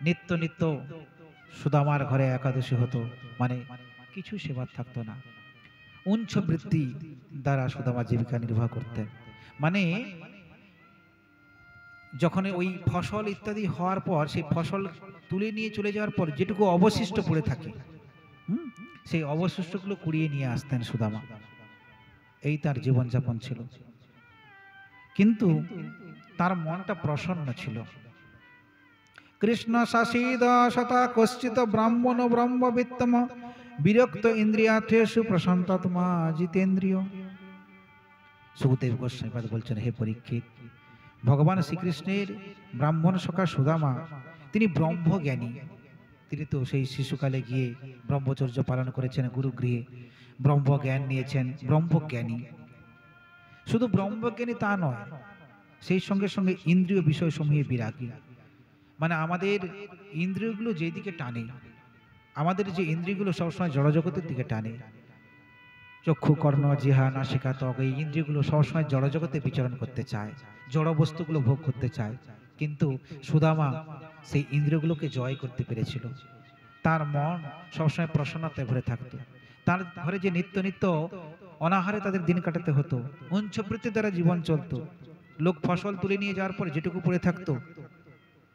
নিত্য নিত্য সুদামার ঘরে একাদশী হতো, মানে কিছু সেবা থাকতো না। উঞ্চ বৃত্তি দ্বারা সুদামা জীবিকা নির্বাহ করতেন। মানে যখন ওই ফসল ইত্যাদি হওয়ার পর সেই ফসল তুলে নিয়ে চলে যাওয়ার পর যেটুকু অবশিষ্ট পড়ে থাকে, সেই অবশিষ্টগুলো কুড়িয়ে নিয়ে আসতেন সুদামা। এই তার জীবনযাপন ছিল। কিন্তু তার মনটা প্রসন্ন ছিল। কৃষ্ণ শাসিদ শতা কশ্চিত ব্রাহ্মণ ব্রহ্মবিত্তম বিরক্ত ইন্দ্রিয়ার্থেষু প্রশান্তাত্মা জিতেন্দ্রিয়। সুখদেব গোস্বামীপাদ বলছেন, হে পরীক্ষিত, ভগবান শ্রীকৃষ্ণের ব্রাহ্মণ সখা সুদামা তিনি ব্রহ্মজ্ঞানী। তিনি তো সেই শিশুকালে গিয়ে ব্রহ্মচর্য পালন করেছেন, গুরুগৃহে ব্রহ্মজ্ঞান নিয়েছেন, ব্রহ্মজ্ঞানী। শুধু ব্রহ্মজ্ঞানী তা নয়, সেই সঙ্গে সঙ্গে ইন্দ্রিয় বিষয়সমূহে বিরাগী। মানে আমাদের ইন্দ্রিয়গুলো যেদিকে টানে, আমাদের যে ইন্দ্রিয়গুলো সবসময় জড়জগতের দিকে টানে, চক্ষু, কর্ণ, জিহ্বা, নাসিকা, ত্বক, এই ইন্দ্রিয়গুলো সবসময় জড়জগতে বিচরণ করতে চায়, জড় বস্তুগুলো ভোগ করতে চায়। কিন্তু সুদামা সেই ইন্দ্রিয়গুলোকে জয় করতে পেরেছিল। তার মন সবসময় প্রসন্নতায় ভরে থাকতো। তার ঘরে যে নিত্য নিত্য অনাহারে তাদের দিন কাটাতে হতো, উঞ্চবৃত্তির দ্বারা জীবন চলতো। লোক ফসল তুলে নিয়ে যাওয়ার পরে যেটুকু পড়ে থাকতো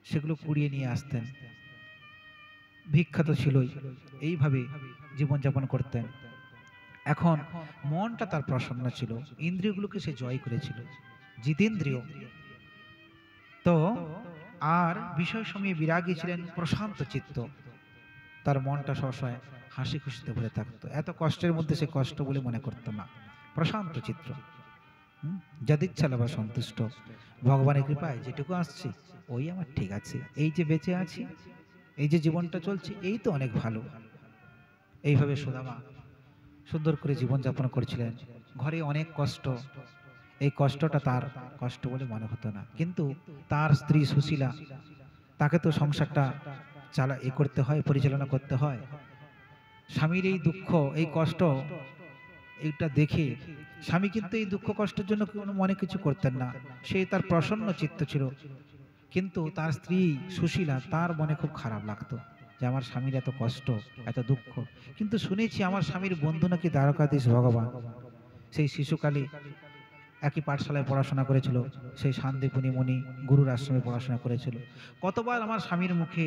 সেগুলো কুড়িয়ে নিয়ে আসতেন। ভিক্ষা তো ছিলই, এইভাবে জীবনযাপন করতেন। এখন মনটা তার প্রসন্ন ছিল, ইন্দ্রিয়গুলোকে সে জয় করেছিল, জিতেন্দ্রিয়। তো আর বিষয় সময়ে বিরাগী ছিলেন, প্রশান্ত চিত্ত। তার মনটা সবসময় হাসি খুশিতে ভরে থাকতো। এত কষ্টের মধ্যে সে কষ্ট বলে মনে করতো না, প্রশান্ত চিত্র। যদিচ্ছা লাভা সন্তুষ্ট, ভগবানের কৃপায় যেটুকু আসছে ওই আমার ঠিক আছে। এই যে বেঁচে আছি, এই যে জীবনটা চলছে, এই তো অনেক ভালো। এইভাবে সুদামা সুন্দর করে জীবনযাপন করছিলেন। ঘরে অনেক কষ্ট, এই কষ্টটা তার কষ্ট বলে মনে হতো না। কিন্তু তার স্ত্রী সুশীলা, তাকে তো সংসারটা করতে হয়, পরিচালনা করতে হয়। স্বামীর এই দুঃখ, এই কষ্ট, এইটা দেখে স্বামী কিন্তু এই দুঃখ কষ্টের জন্য কোনো মনে কিছু করতেন না, সে তার প্রসন্ন চিত্ত ছিল। কিন্তু তার স্ত্রী সুশীলা, তার মনে খুব খারাপ লাগতো যে আমার স্বামীর এত কষ্ট, এত দুঃখ। কিন্তু শুনেছি আমার স্বামীর বন্ধু নাকি দ্বারকাধীশ ভগবান, সেই শিশুকালে একই পাঠশালায় পড়াশোনা করেছিল, সেই শান্তিপুনি মুনি গুরুর আশ্রমে পড়াশোনা করেছিল। কতবার আমার স্বামীর মুখে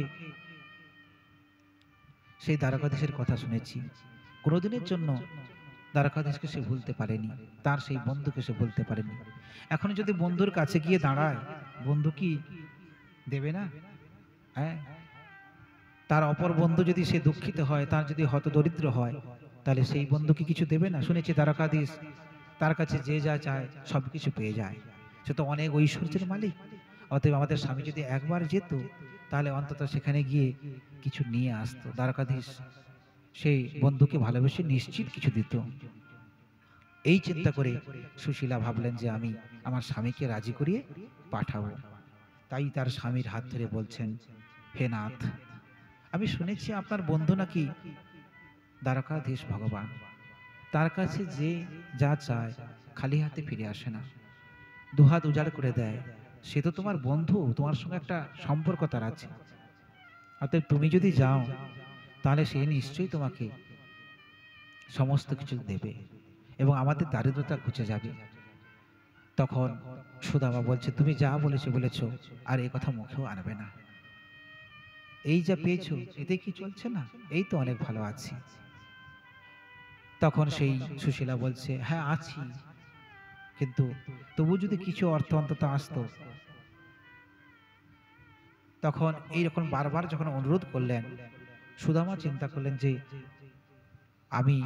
সেই দ্বারকাধীশের কথা শুনেছি। কোনোদিনের জন্য দ্বারকাধীশকে সে ভুলতে পারেনি, তার সেই বন্ধুকে সে ভুলতে পারেনি। এখন যদি বন্ধুর কাছে গিয়ে দাঁড়ায়, বন্ধু কি দেবে না? হ্যাঁ, তার অপর বন্ধু যদি সে দুঃখিত হয়, তার যদি হতদরিদ্র হয়, তাহলে সেই বন্ধু কি কিছু দেবে না? শুনেছি দ্বারকাধীশ, তার কাছে যে যা চায় সব কিছু পেয়ে যায়, সে তো অনেক ঐশ্বর্যের মালিক। অতএব আমাদের স্বামী যদি একবার যেত, তাহলে অন্তত সেখানে গিয়ে কিছু নিয়ে আসতো। দ্বারকাধীশ সেই বন্ধুকে ভালোবেসে নিশ্চিত কিছু দিত। এই চিন্তা করে সুশীলা ভাবলেন যে আমি আমার স্বামীকে রাজি করিয়ে পাঠাবো। তাই তার স্বামীর হাত ধরে বলছেন, হে নাথ, আমি শুনেছি আপনার বন্ধু নাকি দ্বারকাধীশ ভগবান, তার কাছে যে যা চায় খালি হাতে ফিরে আসে না, দুহাত উজাড় করে দেয়। সে তো তোমার বন্ধু, তোমার সঙ্গে একটা সম্পর্ক তার আছে। অতএব তুমি যদি যাও, তাহলে সে নিশ্চয়ই তোমাকে সমস্ত কিছু দেবে এবং আমাদের দারিদ্রতা ঘুচে যাবে। তখন সুদামা বলছে, তুমি যা বলেছো আর এই কথা মুখেও আনবে না। এই যা পেয়েছো এতে কি চলছে না? এই তো অনেক ভালো আছি। তখন সেই সুশীলা বলছে, হ্যাঁ আছি, কিন্তু তবু যদি কিছু অর্থ অন্তত আসতো। তখন এইরকম বারবার যখন অনুরোধ করলেন, সুদামা চিন্তা করলেন যে আমি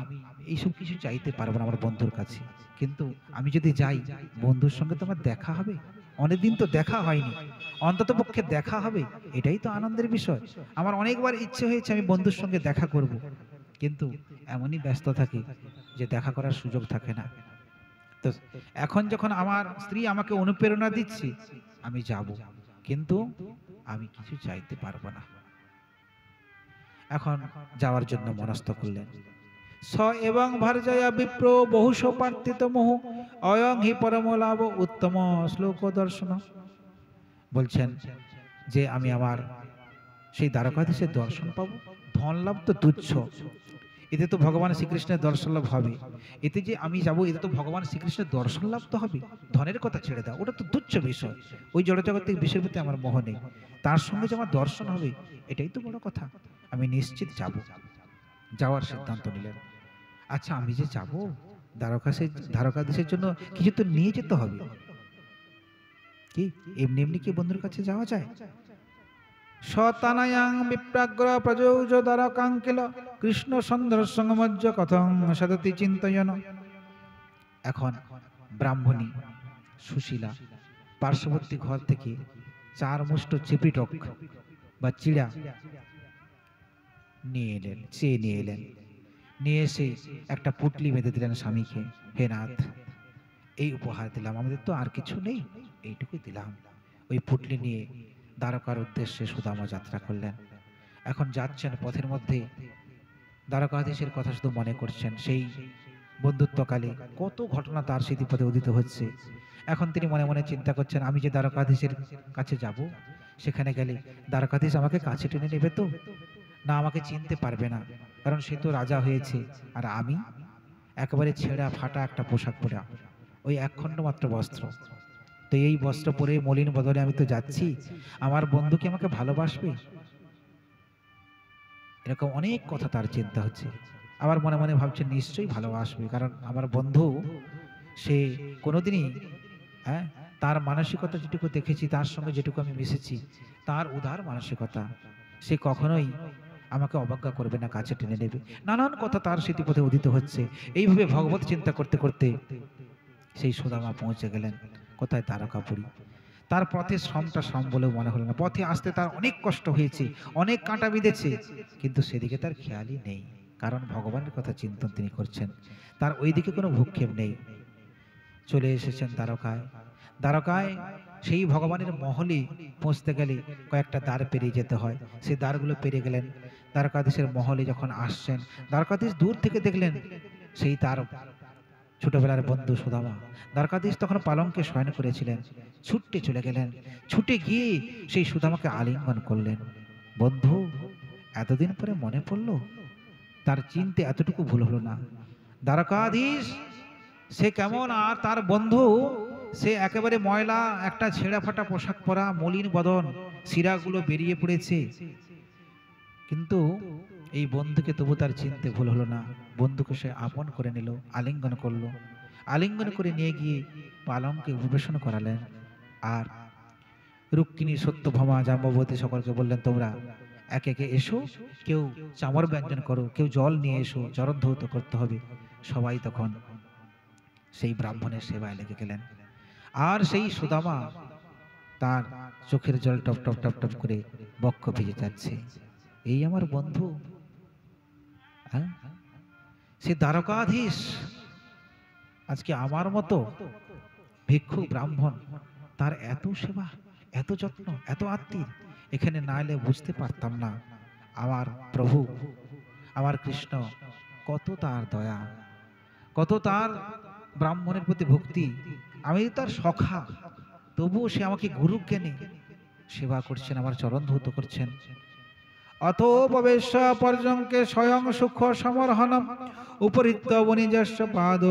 এইসব কিছু চাইতে পারবো না আমার বন্ধুর কাছে, কিন্তু আমি যদি যাই বন্ধুর সঙ্গে তো আমার দেখা হবে, অনেকদিন তো দেখা হয়নি, অন্তত পক্ষে দেখা হবে, এটাই তো আনন্দের বিষয়। আমার অনেকবার ইচ্ছে হয়েছে আমি বন্ধুর সঙ্গে দেখা করব, কিন্তু এমনই ব্যস্ত থাকি যে দেখা করার সুযোগ থাকে না। তো এখন যখন আমার স্ত্রী আমাকে অনুপ্রেরণা দিচ্ছে, আমি যাব, কিন্তু আমি কিছু চাইতে পারবো না। এখন যাওয়ার জন্য মনস্থ করলেন। স এবং ভার্জয়া বিপ্র বহুশ প্রার্থিত মোহ অয়ং হি পরম লাভ উত্তম শ্লোক দর্শন। বলছেন যে আমি আমার সেই দ্বারকাধীশের দর্শন পাবো, ধন লাভ তো তুচ্ছ, এতে তো ভগবান শ্রীকৃষ্ণের দর্শন লাভ হবে। এতে যে আমি যাব, এতে তো ভগবান শ্রীকৃষ্ণের দর্শন লাভ তো হবে। ধনের কথা ছেড়ে দাও, ওটা তো তুচ্ছ বিষয়, ওই জড়জগতের বিষয়ের প্রতি আমার মোহ নেই। তার সঙ্গে যে আমার দর্শন হবে, এটাই তো বড় কথা। আমি নিশ্চিত যাব। যাওয়ার সিদ্ধান্ত নিলেন। আচ্ছা, আমি যে যাব, দ্বারকাধীশের জন্য কিছু তো নিয়ে যেতে হবে। কি এমনি এমনি কি বন্ধুর কাছে যাওয়া যায়? শতানায়াং বিপ্রাগ্র প্রযোজ দ্বারকাঙ্কিল কৃষ্ণ সন্ধ্র সঙ্গমজ্জ কথং সদতি চিন্তয়ন। এখন ব্রাহ্মণী সুশীলা পার্শ্ববর্তী ঘর থেকে 4 মুষ্ট চিপিটক বা চিড়া নিয়ে এলেন, চেয়ে নিয়ে এলেন। নিয়ে এসে একটা পুটলি বেঁধে দিলেন স্বামীকে। হে নাথ, এই উপহার দিলাম, আমাদের তো আর কিছু নেই, এইটুকুই দিলাম। ওই পুটলি নিয়ে দ্বারকার উদ্দেশ্যে সুদামা যাত্রা করলেন। এখন যাচ্ছেন, পথের মধ্যে দ্বারকাধীশের কথা শুধু মনে করছেন। সেই বন্ধুত্বকালে কত ঘটনা তার স্মৃতিপথে উদিত হচ্ছে। এখন তিনি মনে মনে চিন্তা করছেন, আমি যে দ্বারকাধীশের কাছে যাব, সেখানে গেলে দ্বারকাধীশ আমাকে কাছে টেনে নেবে তো, না আমাকে চিনতে পারবে না, কারণ সে তো রাজা হয়েছে, আর আমি একেবারে ছেঁড়া ফাটা একটা পোশাক পরা, ওই একখণ্ড মাত্র বস্ত্র। তো এই বস্ত্র পরে মলিন বদলে আমি তো যাচ্ছি, আমার বন্ধু কি আমাকে ভালোবাসবে? এরকম অনেক কথা তার চিন্তা হচ্ছে। আবার মনে মনে ভাবছে নিশ্চয়ই ভালোবাসবে, কারণ আমার বন্ধু, সে কোনোদিনই, হ্যাঁ, তার মানসিকতা যেটুকু দেখেছি, তার সঙ্গে যেটুকু আমি মিশেছি, তার উদার মানসিকতা, সে কখনোই আমাকে অবজ্ঞা করবে না, কাছে টেনে নেবে। নানান কথা তার স্মৃতিপথে উদিত হচ্ছে। এইভাবে ভগবত চিন্তা করতে করতে সেই সুদামা পৌঁছে গেলেন কোথায়? দ্বারকাপুরী। তার পথে শ্রমটা শ্রম বলেও মনে হলো না। পথে আসতে তার অনেক কষ্ট হয়েছে, অনেক কাঁটা বিঁধেছে, কিন্তু সেদিকে তার খেয়ালই নেই, কারণ ভগবানের কথা চিন্তন তিনি করছেন, তার ওই দিকে কোনো ভূক্ষেপ নেই। চলে এসেছেন দ্বারকায়। দ্বারকায় সেই ভগবানের মহলে পৌঁছতে গেলে কয়েকটা দ্বার পেরিয়ে যেতে হয়। সেই দ্বারগুলো পেরিয়ে গেলেন। দ্বারকাধীশের মহলে যখন আসছেন, দ্বারকাধীশ দূর থেকে দেখলেন সেই তার ছোটবেলার বন্ধু সুদামা। দ্বারকাধীশ তখন পালঙ্কে শয়ন করেছিলেন। ছুটতে চলে গেলেন, ছুটে গিয়ে সেই সুদামাকে আলিঙ্গন করলেন। বন্ধু, এতদিন পরে মনে পড়লো। তার চিনতে এতটুকু ভুল হলো না। দ্বারকাধীশ সে কেমন, আর তার বন্ধু সে একেবারে ময়লা, একটা ছেঁড়া ফাটা পোশাক পরা, মলিন বদন, শিরাগুলো বেরিয়ে পড়েছে, কিন্তু এই বন্ধুকে তবু তার চিনতে ভুল হলো না। বন্ধুকে সে আপন করে নিল, আলিঙ্গন করলো। আলিঙ্গন করে নিয়ে গিয়ে পালঙ্কে উপবেশন করালেন। আর রুক্মিণী, সত্যভামা, জাম্ববতী সকলকে বললেন, তোমরা একে একে এসো, কেউ চামর ব্যঞ্জন করো, কেউ জল নিয়ে এসো, চরণ ধৌত করতে হবে। সবাই তখন সেই ব্রাহ্মণের সেবায় লেগে গেলেন। আর সেই সুদামা, তার চোখের জল টপ টপ টপ টপ করে বক্ষ ভিজে যাচ্ছে। এই আমার বন্ধু, হ্যাঁ, সে দ্বারকাধীশ আজকে আমার মতো ভিক্ষু ব্রাহ্মণ, তার এত সেবা, এত যত্ন, এত আত্মীয়, এখানে না এলে বুঝতে পারতাম না আমার প্রভু, আমার কৃষ্ণ কত তার দয়া, কত তার ব্রাহ্মণের প্রতি ভক্তি। আমি তার সখা, তবুও সে আমাকে গুরু জ্ঞানে সেবা করছেন, আমার চরণ ধৌত করছেন। অথোপবেশ পর্যঙ্কে স্বয়ং সুখ সমর্হনম উপরিত্য বণিজস্য পাদ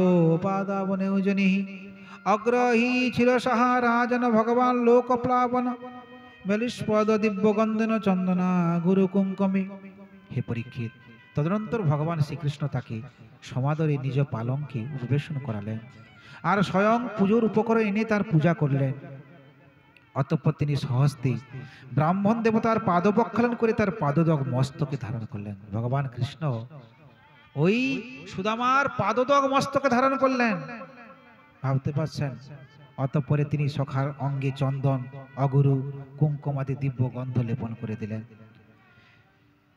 পাদাবনে উজনি অগ্রহী ছিল সাহা রাজন ভগবান লোকপ্লাবন বলিষ্পদ দিব্যগন্ধন চন্দনা গুরু কুঙ্কমে। হে পরীক্ষিত, তদনন্তর ভগবান শ্রীকৃষ্ণ তাকে সমাদরে নিজ পালঙ্কে উপবেশন করালেন, আর স্বয়ং পুজোর উপকরণ এনে তার পূজা করলেন। অতঃপর তিনি সহস্তে ব্রাহ্মণ দেবতার পাদবক্ষালন করে তার পাদদগ মস্তকে ধারণ করলেন। ভগবান কৃষ্ণ ওই সুদামার পাদদগ মস্তকে ধারণ করলেন, ভাবতে পারছেন? অতঃপরে তিনি সখার অঙ্গে চন্দন, অগুরু, কুঙ্কুমাদি দিব্য গন্ধ লেপন করে দিলেন।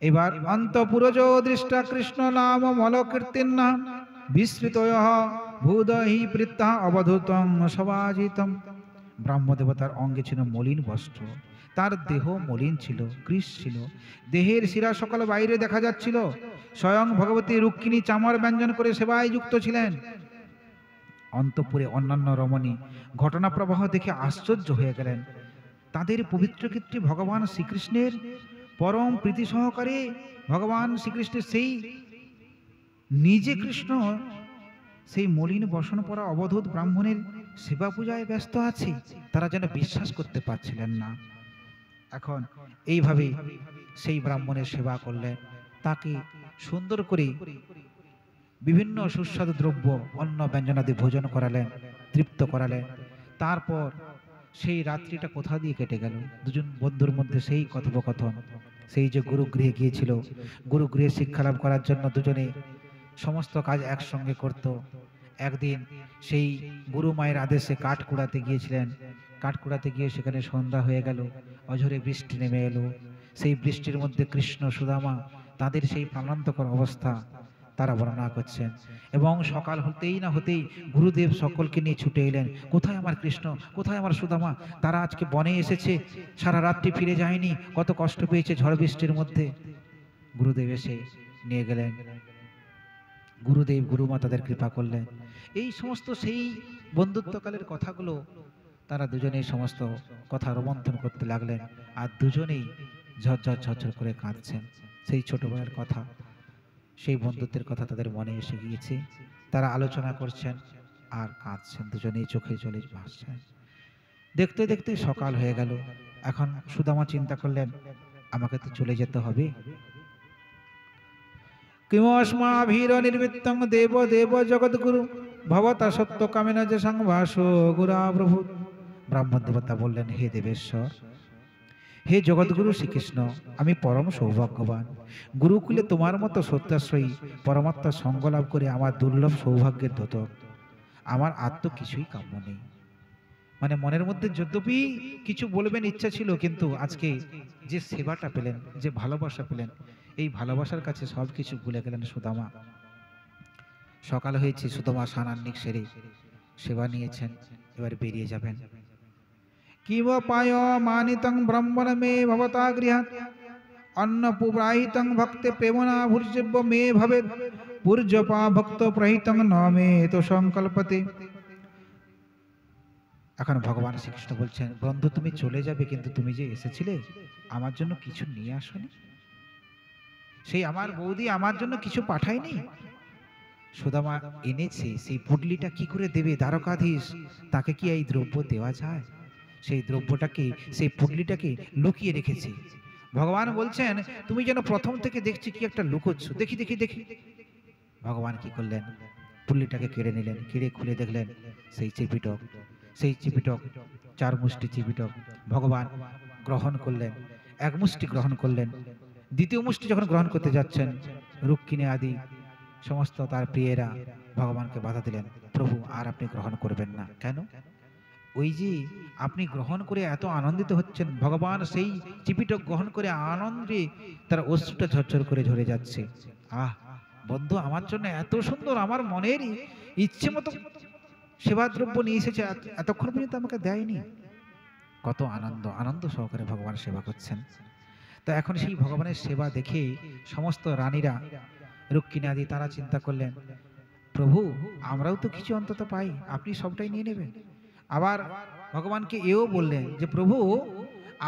এবার অন্তপুরজ দৃষ্টা কৃষ্ণ নাম মলকীর্তিনা বিস্মৃতয় ভূদহি বৃত্তা অবধূতং সবাজিতম। ব্রহ্মদেবতার অঙ্গে ছিল মলিন বস্ত্র, তার দেহ মলিন ছিল, কৃশ ছিল, দেহের শিরা সকল বাইরে দেখা যাচ্ছিল। স্বয়ং ভগবতী রুক্মিণী চামর ব্যঞ্জন করে সেবায় যুক্ত ছিলেন। অন্তঃপুরে অন্যান্য রমণী ঘটনা প্রবাহ দেখে আশ্চর্য হয়ে গেলেন। তাদের পবিত্র কীর্তি ভগবান শ্রীকৃষ্ণের পরম প্রীতি সহকারে ভগবান শ্রীকৃষ্ণের সেই নিজে কৃষ্ণ সেই মলিন বসন পরা অবধূত ব্রাহ্মণের সেবা পূজায় ব্যস্ত আছে, তারা যেন বিশ্বাস করতে পারছিলেন না। এখন এইভাবে সেই ব্রাহ্মণের সেবা করলেন, তাকে সুন্দর করে বিভিন্ন সুস্বাদু দ্রব্য, অন্ন ব্যঞ্জনাদি ভোজন করালেন, তৃপ্ত করালেন। তারপর সেই রাত্রিটা কোথা দিয়ে কেটে গেল, দুজন বন্ধুর মধ্যে সেই কথোপকথন। সেই যে গুরুগৃহে গিয়েছিল, গুরুগৃহে শিক্ষালাভ করার জন্য দুজনে সমস্ত কাজ একসঙ্গে করত। একদিন সেই গুরু মায়ের আদেশে কাঠ কুড়াতে গিয়েছিলেন, কাঠ কুড়াতে গিয়ে সেখানে সন্ধ্যা হয়ে গেল, অঝরে বৃষ্টি নেমে এলো। সেই বৃষ্টির মধ্যে কৃষ্ণ সুদামা তাদের সেই প্রাণান্তকর অবস্থা তারা বর্ণনা করছেন। এবং সকাল হতেই না হতেই গুরুদেব সকলকে নিয়ে ছুটে এলেন, কোথায় আমার কৃষ্ণ, কোথায় আমার সুদামা? তারা আজকে বনে এসেছে, সারা রাত্রি ফিরে যায়নি, কত কষ্ট পেয়েছে ঝড় বৃষ্টির মধ্যে। গুরুদেব এসে নিয়ে গেলেন। গুরুদেব গুরুমা তাদের কৃপা করলেন। এই সমস্ত সেই বন্ধুত্বকালের কথাগুলো তারা দুজনেই সমস্ত কথা রোমন্থন করতে লাগলেন, আর দুজনেই ঝরঝর ঝরঝর করে কাঁদছেন। সেই ছোটবেলার কথা, সেই বন্ধুত্বের কথা তাদের মনে এসে গিয়েছে। তারা আলোচনা করছেন আর কাঁদছেন, দুজনেই চোখে জলে ভাসছেন। দেখতে দেখতে সকাল হয়ে গেল। এখন সুদামা চিন্তা করলেন, আমাকে তো চলে যেতে হবে। কিমস্মাভির নির্বৃত্তং দেব দেব জগৎগুরু ভবতা সত্য কামেনা যে সংবাস গুরা প্রভু। ব্রাহ্মণ দেবতা বললেন, হে দেবেশ্বর, হে জগৎগুরু শ্রীকৃষ্ণ, আমি পরম সৌভাগ্যবান। গুরুকুলে তোমার মতো সত্যাশ্রয়ী পরমাত্মার সঙ্গ লাভ করে আমার দুর্লভ সৌভাগ্যের দ্যোতক। আমার আর তো কিছুই কাম্য নেই। মানে মনের মধ্যে যদ্যপি কিছু বলবেন ইচ্ছা ছিল, কিন্তু আজকে যে সেবাটা পেলেন, যে ভালোবাসা পেলেন, এই ভালোবাসার কাছে সব কিছু ভুলে গেলেন সুদামা। সকাল হয়েছে, সুদামা স্নানান্নিক সেরে সেবা নিয়েছেন, এবার বেরিয়ে যাবেন। কিম পায় মানিতং ব্রাহ্মণ মে ভবতা গৃহাৎ অন্নপুরাহিতং ভক্তে প্রেমনা ভূর্যব্য মে ভবেৎ পূর্যপা ভক্ত প্রহিতং ন মে তো সংকল্পতে। এখন ভগবান শ্রীকৃষ্ণ বলছেন, বন্ধু তুমি চলে যাবে, কিন্তু তুমি যে এসেছিলে আমার জন্য কিছু নিয়ে আসনি। সেই আমার বৌদি আমার জন্য কিছু পাঠায়নি। সুদামা এনেছে, সেই পুডলিটা কি করে দেবে দ্বারকাধীশ? তাকে কি এই দ্রব্য দেওয়া যায়? সেই দ্রব্যটাকে, সেই পুডলিটাকে লুকিয়ে রেখেছে। ভগবান বলছেন, তুমি যেন প্রথম থেকে দেখছি কি একটা লুকোচ্ছ, দেখি দেখি দেখি। ভগবান কি করলেন, পুডলিটাকে কেড়ে নিলেন, কেড়ে খুলে দেখলেন সেই চিপিটক, সেই চিপিটক 4 মুষ্টি চিপিটক ভগবান গ্রহণ করলেন। 1 মুষ্টি গ্রহণ করলেন। দ্বিতীয় মুষ্টি যখন গ্রহণ করতে যাচ্ছেন, রুক্মিণী আদি সমস্ত তার প্রিয়েরা ভগবানকে বাধা দিলেন, প্রভু আর আপনি গ্রহণ করবেন না। কেন? ওই যে আপনি গ্রহণ করে এত আনন্দিত হচ্ছেন, ভগবান সেই চিপিটক গ্রহণ করে আনন্দে তার অশ্রুটা ঝরঝর করে ঝরে যাচ্ছে। আহ বন্ধু, আমার জন্য এত সুন্দর, আমার মনের ইচ্ছে মতো সেবা দ্রব্য নিয়ে এসেছে, এতক্ষণ পর্যন্ত আমাকে দেয়নি। কত আনন্দ, আনন্দ সহকারে ভগবান সেবা করছেন। তো এখন সেই ভগবানের সেবা দেখে সমস্ত রানীরা, রুক্মিণী আদি, তারা চিন্তা করলেন, প্রভু আমরাও তো কিছু অন্তত পাই, আপনি সবটাই নিয়ে নেবেন। আবার ভগবানকে এও বললেন যে প্রভু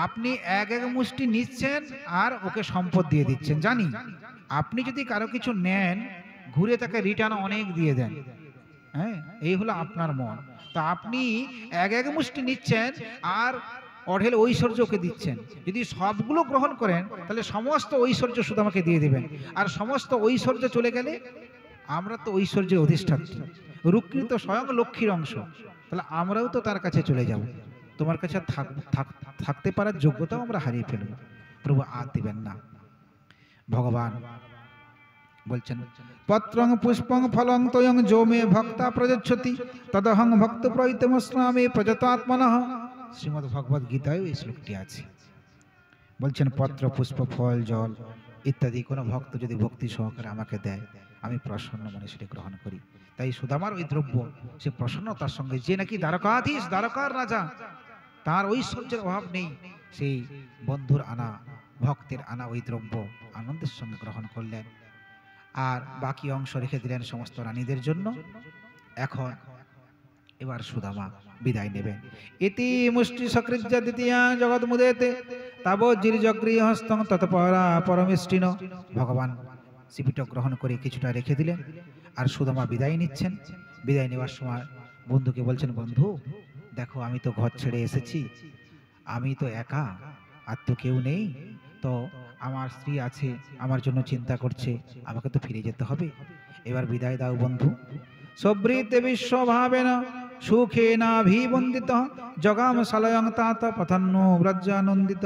আপনি 1 মুষ্টি নিচ্ছেন আর ওকে সম্পদ দিয়ে দিচ্ছেন। জানি আপনি যদি কারো কিছু নেন, ঘুরে তাকে রিটার্ন অনেক দিয়ে দেন। হ্যাঁ, এই হলো আপনার মন। তো আপনি 1 মুষ্টি নিচ্ছেন আর অঢেল ঐশ্বর্য ওকে দিচ্ছেন। যদি সবগুলো গ্রহণ করেন তাহলে সমস্ত ঐশ্বর্য শুধু আমাকে দিয়ে দেবেন। আর সমস্ত ঐশ্বর্য চলে গেলে আমরা তো ঐশ্বর্যের অধিষ্ঠাত্রী, রুক্মিণী তো স্বয়ং লক্ষ্মীর অংশ, তাহলে আমরাও তো তার কাছে চলে যাব। তোমার কাছে থাকতে পারার যোগ্যতাও আমরা হারিয়ে ফেলব। প্রভু আর দিবেন না। ভগবান বলছেন, পত্রং পুষ্পং ফলং তয়ং যো মে ভক্তা প্রযচ্ছতি তদহং ভক্ত প্রহিতমস্নামে প্রযতাত্মনঃ। শ্রীমদ্ ভগবদ গীতায় এই শ্লোকটি আছে। বলছেন পত্র পুষ্প ফল জল ইত্যাদি কোনো ভক্ত যদি ভক্তি সহকারে আমাকে দেয়, আমি প্রসন্ন মনে সেটি গ্রহণ করি। তাই সুদামার ওই দ্রব্য, সে প্রসন্নতার সঙ্গে, যে নাকি দ্বারকাধীশ, দ্বারকার রাজা, তার ঐশ্বর্যের অভাব নেই, সেই বন্ধুর আনা, ভক্তের আনা ওই দ্রব্য আনন্দের সঙ্গে গ্রহণ করলেন। আর বাকি অংশ রেখে দিলেন সমস্ত রানীদের জন্য। এখন এবার সুদামা বিদায় নেবেন। ইতি মুষ্টি সকৃজ্য দ্বিতীয়া জগৎ মুদেতে তাব জিরজগৃহ হস্তং তৎপরা পরমিষ্টিন। ভগবান চিপিটক গ্রহণ করে কিছুটা রেখে দিলেন, আর সুদামা বিদায় নিচ্ছেন। বিদায় নেওয়ার সময় বন্ধুকে বলছেন, বন্ধু দেখো আমি তো ঘর ছেড়ে এসেছি, আমি তো একা, আর তো কেউ নেই, তো আমার স্ত্রী আছে, আমার জন্য চিন্তা করছে, আমাকে তো ফিরে যেতে হবে, এবার বিদায় দাও বন্ধু। সবৃতে বিশ্বভাবেন সুখে নাভিবন্দিত জগাম সালয়ং তাত পথন্নো ব্রজানন্দিত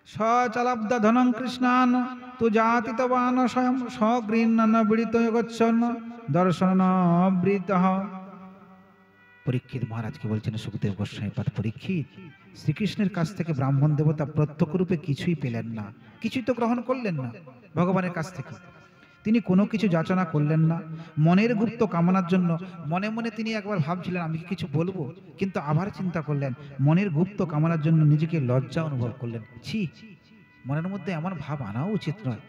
সচলব্দ ধনং কৃষ্ণান তু জাতিতবান স্বয়ং স্বগৃহ্ণ বৃত গচ্ছন দর্শন বৃত। পরীক্ষিত মহারাজকে বলছেন সুখদেব গোস্বামী পাদ, পরীক্ষিত শ্রীকৃষ্ণের কাছ থেকে ব্রাহ্মণ দেবতা প্রত্যক্ষ রূপে কিছুই পেলেন না, কিছুই তো গ্রহণ করলেন না ভগবানের কাছ থেকে। তিনি কোনো কিছু যাচনা করলেন না। মনের গুপ্ত কামনার জন্য মনে মনে তিনি একবার ভাবছিলেন আমি কিছু বলবো, কিন্তু আবার চিন্তা করলেন, মনের গুপ্ত কামনার জন্য নিজেকে লজ্জা অনুভব করলেন। ছি, মনের মধ্যে এমন ভাব আনাও উচিত নয়।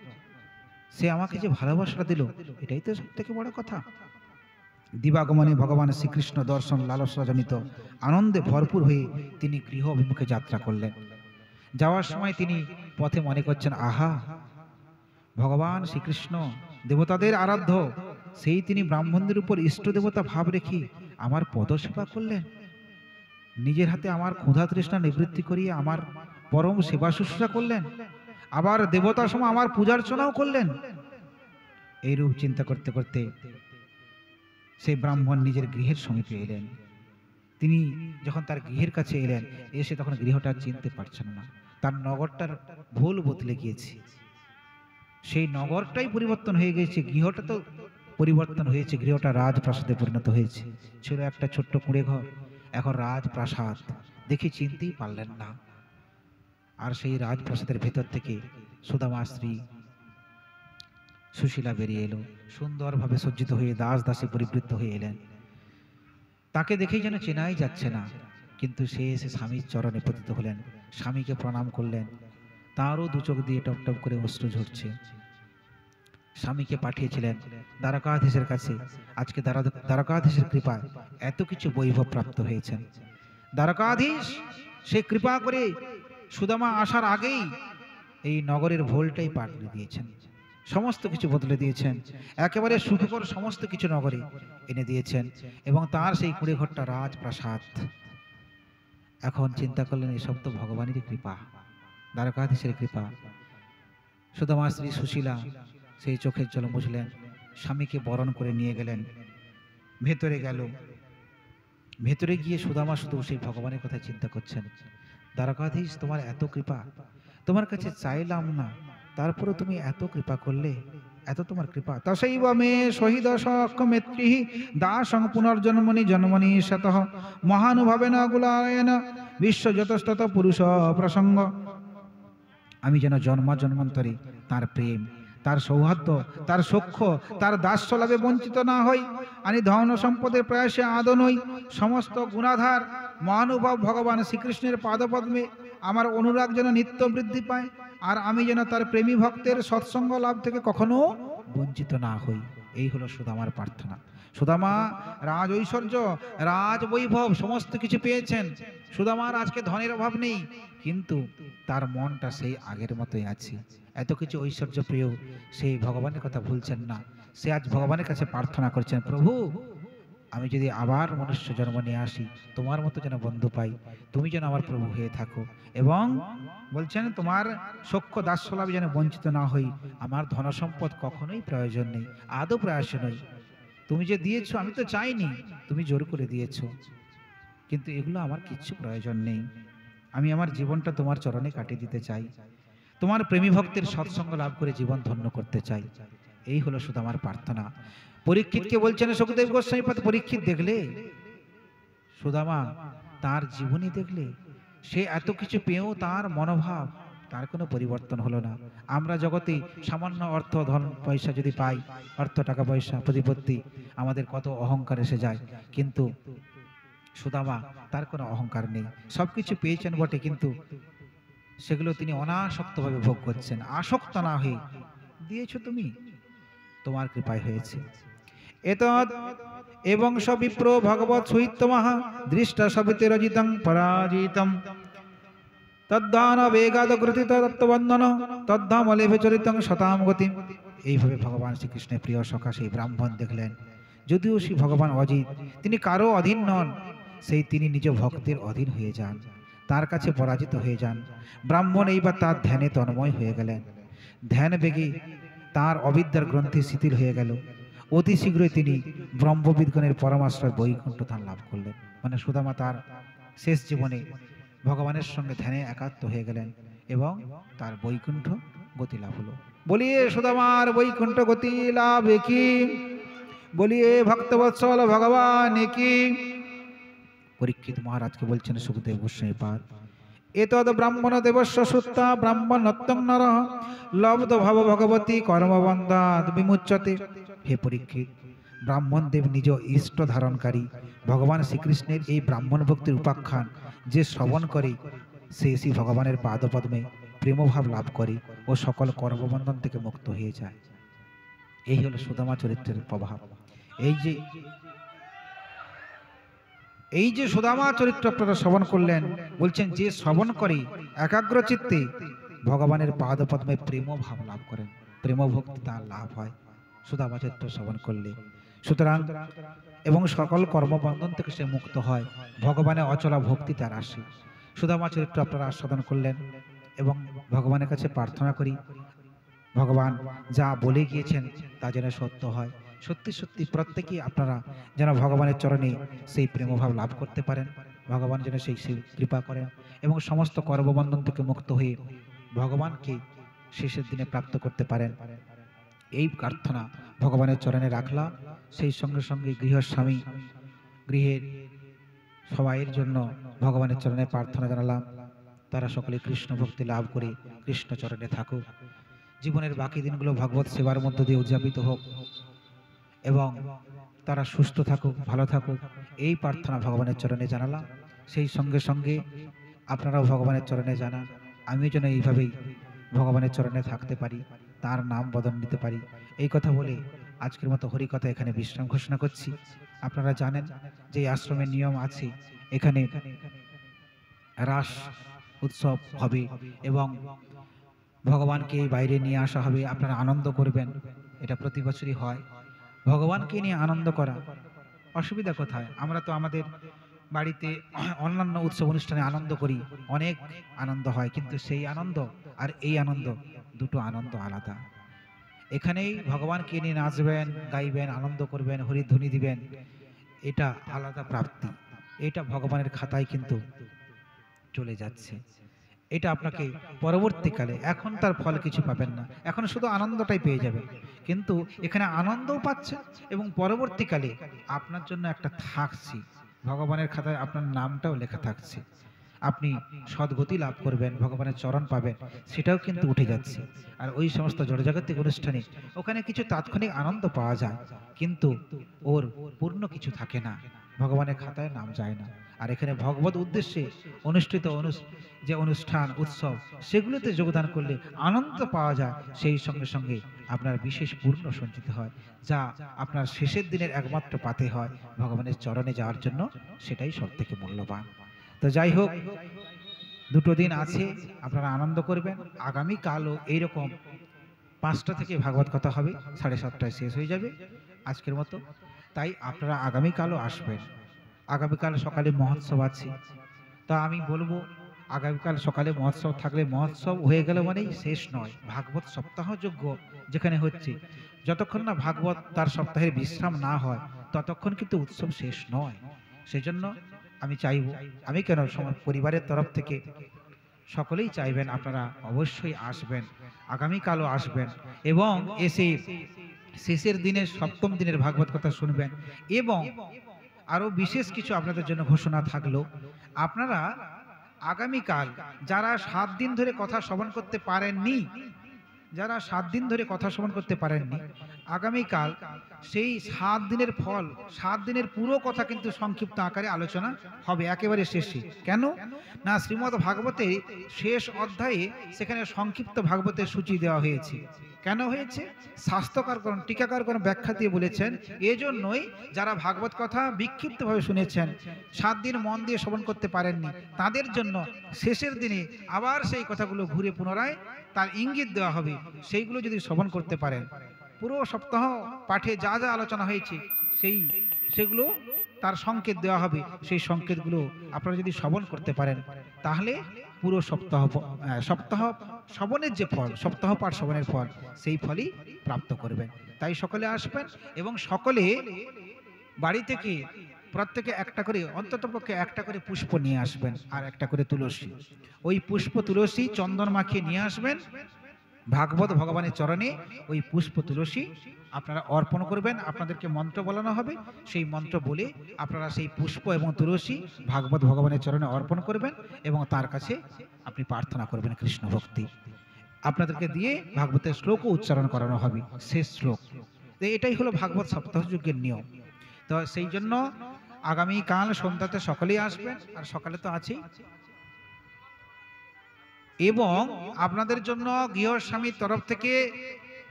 সে আমাকে যে ভালোবাসাটা দিল, এটাই তো সব থেকে বড় কথা। দিবাগমনে ভগবান শ্রীকৃষ্ণ দর্শন লালসাজনিত আনন্দে ভরপুর হয়ে তিনি গৃহ অভিমুখে যাত্রা করলেন। যাওয়ার সময় তিনি পথে মনে করছেন, আহা, ভগবান শ্রীকৃষ্ণ দেবতাদের আরাধ্য, সেই তিনি ব্রাহ্মণদের উপর ইষ্ট দেবতা ভাব রেখে আমার পদসেবা করলেন, নিজের হাতে আমার ক্ষুধা তৃষ্ণা নিবৃত্তি করিয়ে আমার পরম সেবা শুশ্রূষা করলেন, আবার দেবতার সময় আমার পূজার্চনাও করলেন। এইরূপ চিন্তা করতে করতে সেই ব্রাহ্মণ নিজের গৃহের সমীপে এলেন। তিনি যখন তার গৃহের কাছে এলেন, এসে তখন গৃহটা চিনতে পারছেন না, তার নগরটার ভুল বদলে গিয়েছে। সেই নগরটাই পরিবর্তন হয়ে গেছে, গৃহটা তো পরিবর্তন হয়েছে, গৃহটা রাজপ্রাসাদে পরিণত হয়েছে। ছিল একটা ছোট্ট কুঁড়ে ঘর, এখন রাজপ্রাসাদ, দেখে চিনতেই পারলেন না। আর সেই রাজপ্রাসাদের ভেতর থেকে সুদামা স্ত্রী সুশীলা বেরিয়ে এলো, সুন্দরভাবে সজ্জিত হয়ে দাস দাসী পরিবৃত্ত হয়ে এলেন। তাকে দেখেই যেন চেনাই যাচ্ছে না, কিন্তু সে এসে স্বামীর চরণে পতিত হলেন, স্বামীকে প্রণাম করলেন। তারও দু চোখ দিয়ে টপ টপ করে অশ্রু ঝরছে। স্বামীকে পাঠিয়েছিলেন দ্বারকাধীশের কাছে, আজকে দ্বারকাধীশের কৃপায় এত কিছু বৈভব প্রাপ্ত হয়েছেন। দ্বারকাধীশ সে কৃপা করে সুদামা আসার আগেই এই নগরের ভোলটাই পাল্টে দিয়েছেন, সমস্ত কিছু বদলে দিয়েছেন, একেবারে সুখকর সমস্ত কিছু নগরে এনে দিয়েছেন, এবং তার সেই কুড়ে ঘরটা রাজপ্রাসাদ। এখন চিন্তা করলেন, এসব তো ভগবানেরই কৃপা, দ্বারকাধীশের কৃপা। সুদামা স্ত্রী সুশীলা সেই চোখের জল মুছলেন, স্বামীকে বরণ করে নিয়ে গেলেন, ভেতরে গেল। ভেতরে গিয়ে সুদামা শুধু সেই ভগবানের কথা চিন্তা করছেন, দ্বারকাধীশ তোমার এত কৃপা, তোমার কাছে চাইলাম না, তারপরে তুমি এত কৃপা করলে, এত তোমার কৃপা। তসৈব মে শহীদ সক্ষমেত্রী দাসং পুনর্জন্মনি জন্মনি শতঃ মহানুভাবেন গুলায়ন বিশ্বযতস্তত পুরুষ প্রসঙ্গ। আমি যেন জন্মান্তরে তার প্রেম, তার সৌহার্দ্য, তার সখ্য, তার দাস্য লাভে বঞ্চিত না হই, আমি ধন সম্পদের প্রয়াসে আদ নই। সমস্ত গুণাধার মহানুভব ভগবান শ্রীকৃষ্ণের পাদপদ্মে আমার অনুরাগ যেন নিত্য বৃদ্ধি পায়, আর আমি যেন তার প্রেমী ভক্তের সৎসঙ্গ লাভ থেকে কখনো বঞ্চিত না হই। এই হলো সুদামার প্রার্থনা। সুদামা রাজ ঐশ্বর্য, রাজ বৈভব সমস্ত কিছু পেয়েছেন। সুদামার আজকে ধনের অভাব নেই, কিন্তু তার মনটা সেই আগের মতোই আছে। এত কিছু ঐশ্বর্য প্রিয়, সেই ভগবানের কথা ভুলছেন না। সে আজ ভগবানের কাছে প্রার্থনা করছেন, প্রভু আমি যদি আবার মনুষ্য জন্ম নিয়ে আসি, তোমার মতো যেন বন্ধু পাই, তুমি যেন আমার প্রভু হয়ে থাকো, এবং বলছেন তোমার সখ্য দাস্যলাভ যেন বঞ্চিত না হই। আমার ধন সম্পদ কখনোই প্রয়োজন নেই, আদৌ প্রয়াস নই। তুমি যে দিয়েছো আমি তো চাইনি, তুমি জোর করে দিয়েছো, কিন্তু এগুলো আমার কিচ্ছু প্রয়োজন নেই। আমি আমার জীবনটা তোমার চরণে কাটিয়ে দিতে চাই, তোমার প্রেমী ভক্তের সৎসঙ্গ লাভ করে জীবন ধন্য করতে চাই। এই হলো সুদামার প্রার্থনা। পরীক্ষিতকে বলছেন সুখদেব গোস্বামী পাদ, পরীক্ষিত দেখলে সুদামা তার জীবনী দেখলে, সে এত কিছু পেয়েও তার মনোভাব, তার কোনো পরিবর্তন হলো না। আমরা জগতে সামান্য অর্থ ধন পয়সা যদি পাই, অর্থ টাকা পয়সা প্রতিপত্তি, আমাদের কত অহংকার এসে যায়, কিন্তু সুদামা তার কোনো অহংকার নেই। সব কিছু পেয়েছেন বটে, কিন্তু সেগুলো তিনি অনাসক্তভাবে ভোগ করছেন, আসক্ত না হয়ে। দিয়েছো তুমি, তোমার কৃপায় হয়েছে। এতদ এবং সবিপ্র ভগবৎ সুহিতমঃ দৃষ্টা সবিতে রজিতং পরাজিতং তদ্দান বেগাদ কৃতিত তত্ত্ববন্দন তদ্ধামলেভে চরিতং শতাম গতিম। এইভাবে ভগবান শ্রীকৃষ্ণের প্রিয় সখা সেই ব্রাহ্মণ দেখলেন, যদিও শ্রী ভগবান অজিত, তিনি কারো অধীন নন, সেই তিনি নিজ ভক্তের অধীন হয়ে যান, তার কাছে পরাজিত হয়ে যান। ব্রাহ্মণ এইবার তার ধ্যানে তন্ময় হয়ে গেলেন। ধ্যান বেগে তার অবিদ্যার গ্রন্থি শিথিল হয়ে গেল। অতি শীঘ্রই তিনি ব্রহ্মবিদগণের পরমাশ্রয় বৈকুণ্ঠ ধাম লাভ করলেন। মানে সুদামা তার শেষ জীবনে ভগবানের সঙ্গে ধ্যানে একাত্ম হয়ে গেলেন এবং তার বৈকুণ্ঠ গতি লাভ হলো। বলিয়ে সুদামার বৈকুণ্ঠ গতি লাভ কি, বলিয়ে ভক্তবৎসল ভগবান কি। পরীক্ষিত মহারাজকে বলছেন সুখদেব গোস্বামী পাদ, এতদ ব্রাহ্মণ দেবস্য সুত্তা ব্রাহ্মণত্বং নর লব্ধ ভাব ভগবতী কর্মবন্ধাৎ বিমুচ্যতে। হে পরীক্ষিত, ব্রাহ্মণ দেব নিজ ইষ্ট ধারণকারী ভগবান শ্রীকৃষ্ণের এই ব্রাহ্মণ ভক্তির উপাখ্যান যে শ্রবণ করে, সে শ্রী ভগবানের পাদপদ্মে প্রেমভাব লাভ করে ও সকল কর্মবন্ধন থেকে মুক্ত হয়ে যায়। এই হলো সুদামা চরিত্রের প্রভাব। এই যে সুদামা চরিত্র আপনারা শ্রবণ করলেন, বলছেন যে শ্রবণ করে একাগ্র চিত্তে ভগবানের পাদপদ্মে প্রেম ভাব লাভ করেন, প্রেম ভক্তি তার লাভ হয় সুদামা চরিত্র শ্রবণ করলে। সুতরাং এবং সকল কর্মবন্ধন থেকে সে মুক্ত হয়, ভগবানের অচলা ভক্তি তার আসে। সুদামা চরিত্র আপনারা আস্বাদন করলেন এবং ভগবানের কাছে প্রার্থনা করি ভগবান যা বলে গিয়েছেন তা যেন সত্য হয়। সত্যি সত্যি প্রত্যেকেই আপনারা যেন ভগবানের চরণে সেই প্রেমভাব লাভ করতে পারেন, ভগবান যেন সেই কৃপা করেন এবং সমস্ত কর্মবন্ধন থেকে মুক্ত হয়ে ভগবানকে শেষের দিনে প্রাপ্ত করতে পারেন। এই প্রার্থনা ভগবানের চরণে রাখলাম। সেই সঙ্গে সঙ্গে গৃহস্বামী গৃহের সবাইয়ের জন্য ভগবানের চরণে প্রার্থনা জানালাম, তারা সকলে কৃষ্ণ ভক্তি লাভ করে কৃষ্ণ চরণে থাকুক, জীবনের বাকি দিনগুলো ভগবত সেবার মধ্য দিয়ে উদযাপিত হোক এবং তারা সুস্থ থাকুক, ভালো থাকুক, এই প্রার্থনা ভগবানের চরণে জানালাম। সেই সঙ্গে সঙ্গে আপনারাও ভগবানের চরণে জানান, আমিও যেন এইভাবেই ভগবানের চরণে থাকতে পারি, তার নাম বদন নিতে পারি। এই কথা বলে আজকের মতো হরিকথা এখানে বিশ্রাম ঘোষণা করছি। আপনারা জানেন যে আশ্রমের নিয়ম আছে, এখানে রাস উৎসব হবে এবং ভগবানকে বাইরে নিয়ে আসা হবে, আপনারা আনন্দ করবেন। এটা প্রতি বছরই হয়। ভগবানকে নিয়ে আনন্দ করা, অসুবিধা কোথায়? আমরা তো আমাদের বাড়িতে অন্যান্য উৎসব অনুষ্ঠানে আনন্দ করি, অনেক আনন্দ হয়, কিন্তু সেই আনন্দ আর এই আনন্দ দুটো আনন্দ আলাদা। এখানেই ভগবানকে নিয়ে নাচবেন, গাইবেন, আনন্দ করবেন, হরিধ্বনি দিবেন, এটা আলাদা প্রাপ্তি। এটা ভগবানের খাতায় কিন্তু চলে যাচ্ছে। এটা আপনাকে পরবর্তীকালে, এখন তার ফল কিছু পাবেন না, এখন শুধু আনন্দটাই পেয়ে যাবেন, কিন্তু এখানে আনন্দও পাচ্ছেন এবং পরবর্তীকালে আপনার জন্য একটা থাকছে, ভগবানের খাতায় আপনার নামটাও লেখা থাকছে, আপনি সদ্গতি লাভ করবেন, ভগবানের চরণ পাবেন, সেটাও কিন্তু উঠে যাচ্ছে। আর ওই সমস্ত জড়জাগতিক অনুষ্ঠানে ওখানে কিছু তাৎক্ষণিক আনন্দ পাওয়া যায়, কিন্তু ওর পূর্ণ কিছু থাকে না, ভগবানের খাতায় নাম যায় না। আর এখানে ভগবত উদ্দেশ্যে অনুষ্ঠিত যে অনুষ্ঠান উৎসব, সেগুলোতে যোগদান করলে আনন্দ পাওয়া যায়, সেই সঙ্গে সঙ্গে আপনার বিশেষ পূর্ণ সঞ্চিত হয়, যা আপনার শেষের দিনের একমাত্র পাতে হয় ভগবানের চরণে যাওয়ার জন্য, সেটাই সব থেকে মূল্যবান। তো যাই হোক, দুটো দিন আছে, আপনারা আনন্দ করবেন। আগামীকালও এইরকম 5টা থেকে ভাগবত কথা হবে, 7:30টায় শেষ হয়ে যাবে আজকের মতো। তাই আপনারা আগামীকালও আসবেন। আগামীকাল সকালে মহোৎসব আছে, তা আমি বলবো আগামীকাল সকালে মহোৎসব থাকলে, মহোৎসব হয়ে গেল মানেই শেষ নয়, ভাগবত সপ্তাহযজ্ঞ যেখানে হচ্ছে, যতক্ষণ না ভাগবত তার সপ্তাহের বিশ্রাম না হয় ততক্ষণ কিন্তু উৎসব শেষ নয়। সেজন্য আমি চাইব, আমি কেন, পরিবারের তরফ থেকে সকলেই চাইবেন আপনারা অবশ্যই আসবেন, আগামীকালও আসবেন এবং এসে শেষের দিনের 7ম দিনের ভাগবত কথা শুনবেন। এবং আরো বিশেষ কিছু আপনাদের জন্য ঘোষণা থাকলো, আপনারা আগামীকাল যারা 7 দিন ধরে কথা শ্রবণ করতে পারেননি, যারা 7 দিন ধরে কথা শ্রবণ করতে পারেননি, আগামীকাল সেই 7 দিনের ফল, 7 দিনের পুরো কথা কিন্তু সংক্ষিপ্ত আকারে আলোচনা হবে একেবারে শেষে। কেন না, শ্রীমদ্ ভাগবতে শেষ অধ্যায়ে সেখানে সংক্ষিপ্ত ভাগবতের সূচি দেওয়া হয়েছে। কেন হয়েছে? শাস্ত্রকারগণ, টিকাকারগণ ব্যাখ্যা দিয়ে বলেছেন, এজন্যই যারা ভাগবত কথা বিক্ষিপ্তভাবে শুনেছেন, 7 দিন মন দিয়ে শ্রবণ করতে পারেননি, তাদের জন্য শেষের দিনে আবার সেই কথাগুলো ঘুরে পুনরায় তার ইঙ্গিত দেওয়া হবে। সেইগুলো যদি শ্রবণ করতে পারেন, পুরো সপ্তাহ পাঠে যা যা আলোচনা হয়েছে সেগুলো তার সংকেত দেওয়া হবে। সেই সংকেতগুলো আপনারা যদি শ্রবণ করতে পারেন, তাহলে পুরো সপ্তাহ শ্রবণের যে ফল, সপ্তাহ পাঠ শ্রবণের ফল, সেই ফলই প্রাপ্ত করবেন। তাই সকলে আসবেন এবং সকলে বাড়ি থেকে প্রত্যেকে একটা করে, অন্ততপক্ষে একটা করে পুষ্প নিয়ে আসবেন আর একটা করে তুলসী। ওই পুষ্প তুলসী চন্দন মাখিয়ে নিয়ে আসবেন, ভাগবত ভগবানের চরণে ওই পুষ্প তুলসী আপনারা অর্পণ করবেন। আপনাদেরকে মন্ত্র বলানো হবে, সেই মন্ত্র বলে আপনারা সেই পুষ্প এবং তুলসী ভাগবত ভগবানের চরণে অর্পণ করবেন এবং তার কাছে আপনি প্রার্থনা করবেন কৃষ্ণ ভক্তি। আপনাদেরকে দিয়ে ভাগবতের শ্লোকও উচ্চারণ করানো হবে, শেষ শ্লোক। এটাই হলো ভাগবত সপ্তাহ যজ্ঞের নিয়ম। তো সেই জন্য আগামীকাল সন্ধ্যাতে সকলেই আসবেন, আর সকালে তো আছেই। এবং আপনাদের জন্য গৃহস্বামীর তরফ থেকে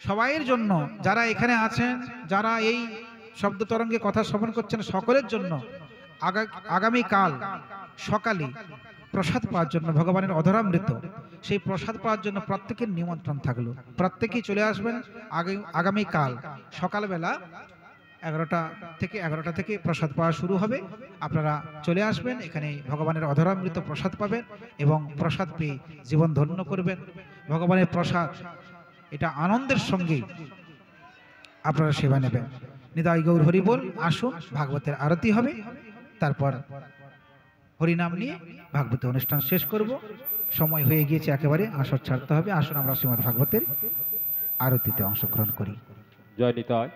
সবাইয়ের জন্য, যারা এখানে আছেন, যারা এই শব্দ তরঙ্গে কথা শ্রবণ করছেন, সকলের জন্য আগামীকাল সকালে প্রসাদ পাওয়ার জন্য, ভগবানের অধরামৃত সেই প্রসাদ পাওয়ার জন্য প্রত্যেকের নিমন্ত্রণ থাকলো। প্রত্যেকেই চলে আসবেন আগামীকাল সকালবেলা 11টা থেকে প্রসাদ পাওয়া শুরু হবে। আপনারা চলে আসবেন, এখানে ভগবানের অধরামৃত প্রসাদ পাবেন এবং প্রসাদ পেয়ে জীবন ধন্য করবেন। ভগবানের প্রসাদ এটা আনন্দের সঙ্গে আপনারা সেবা নেবেন। নিতাই গৌর হরি বল। আসুন, ভাগবতের আরতি হবে, তারপর হরিনাম নিয়ে ভাগবতের অনুষ্ঠান শেষ করব। সময় হয়ে গিয়েছে, একেবারে আসর ছাড়তে হবে। আসুন আমরা শ্রীমদ্ ভাগবতের আরতিতে অংশগ্রহণ করি।
জয় নিতাই।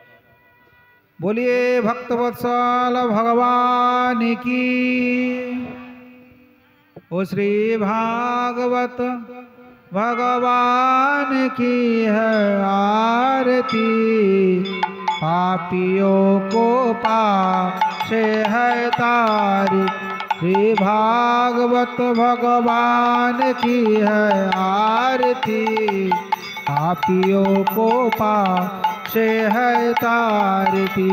बोलिए भक्तवत्सल भगवान की। ओ श्री भागवत भगवान की है आरती, पापियों को पाप से है तारी। श्री भागवत भगवान की है आरती, पापियों को पाप से है तारती।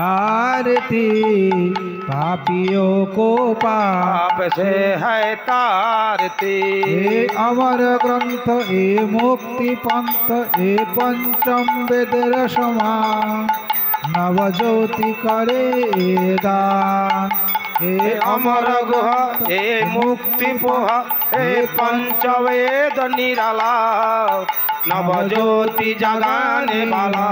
आरती पापियों को पाप
से है तारती।
ए अमर ग्रंथ ए मुक्ति पंथ ए पंचम वेद समान, नव ज्योति करे ए दान।
ए अमर गुह ए मुक्ति पोह ए पंचवेद निराला, नव ज्योति जगाने वाला।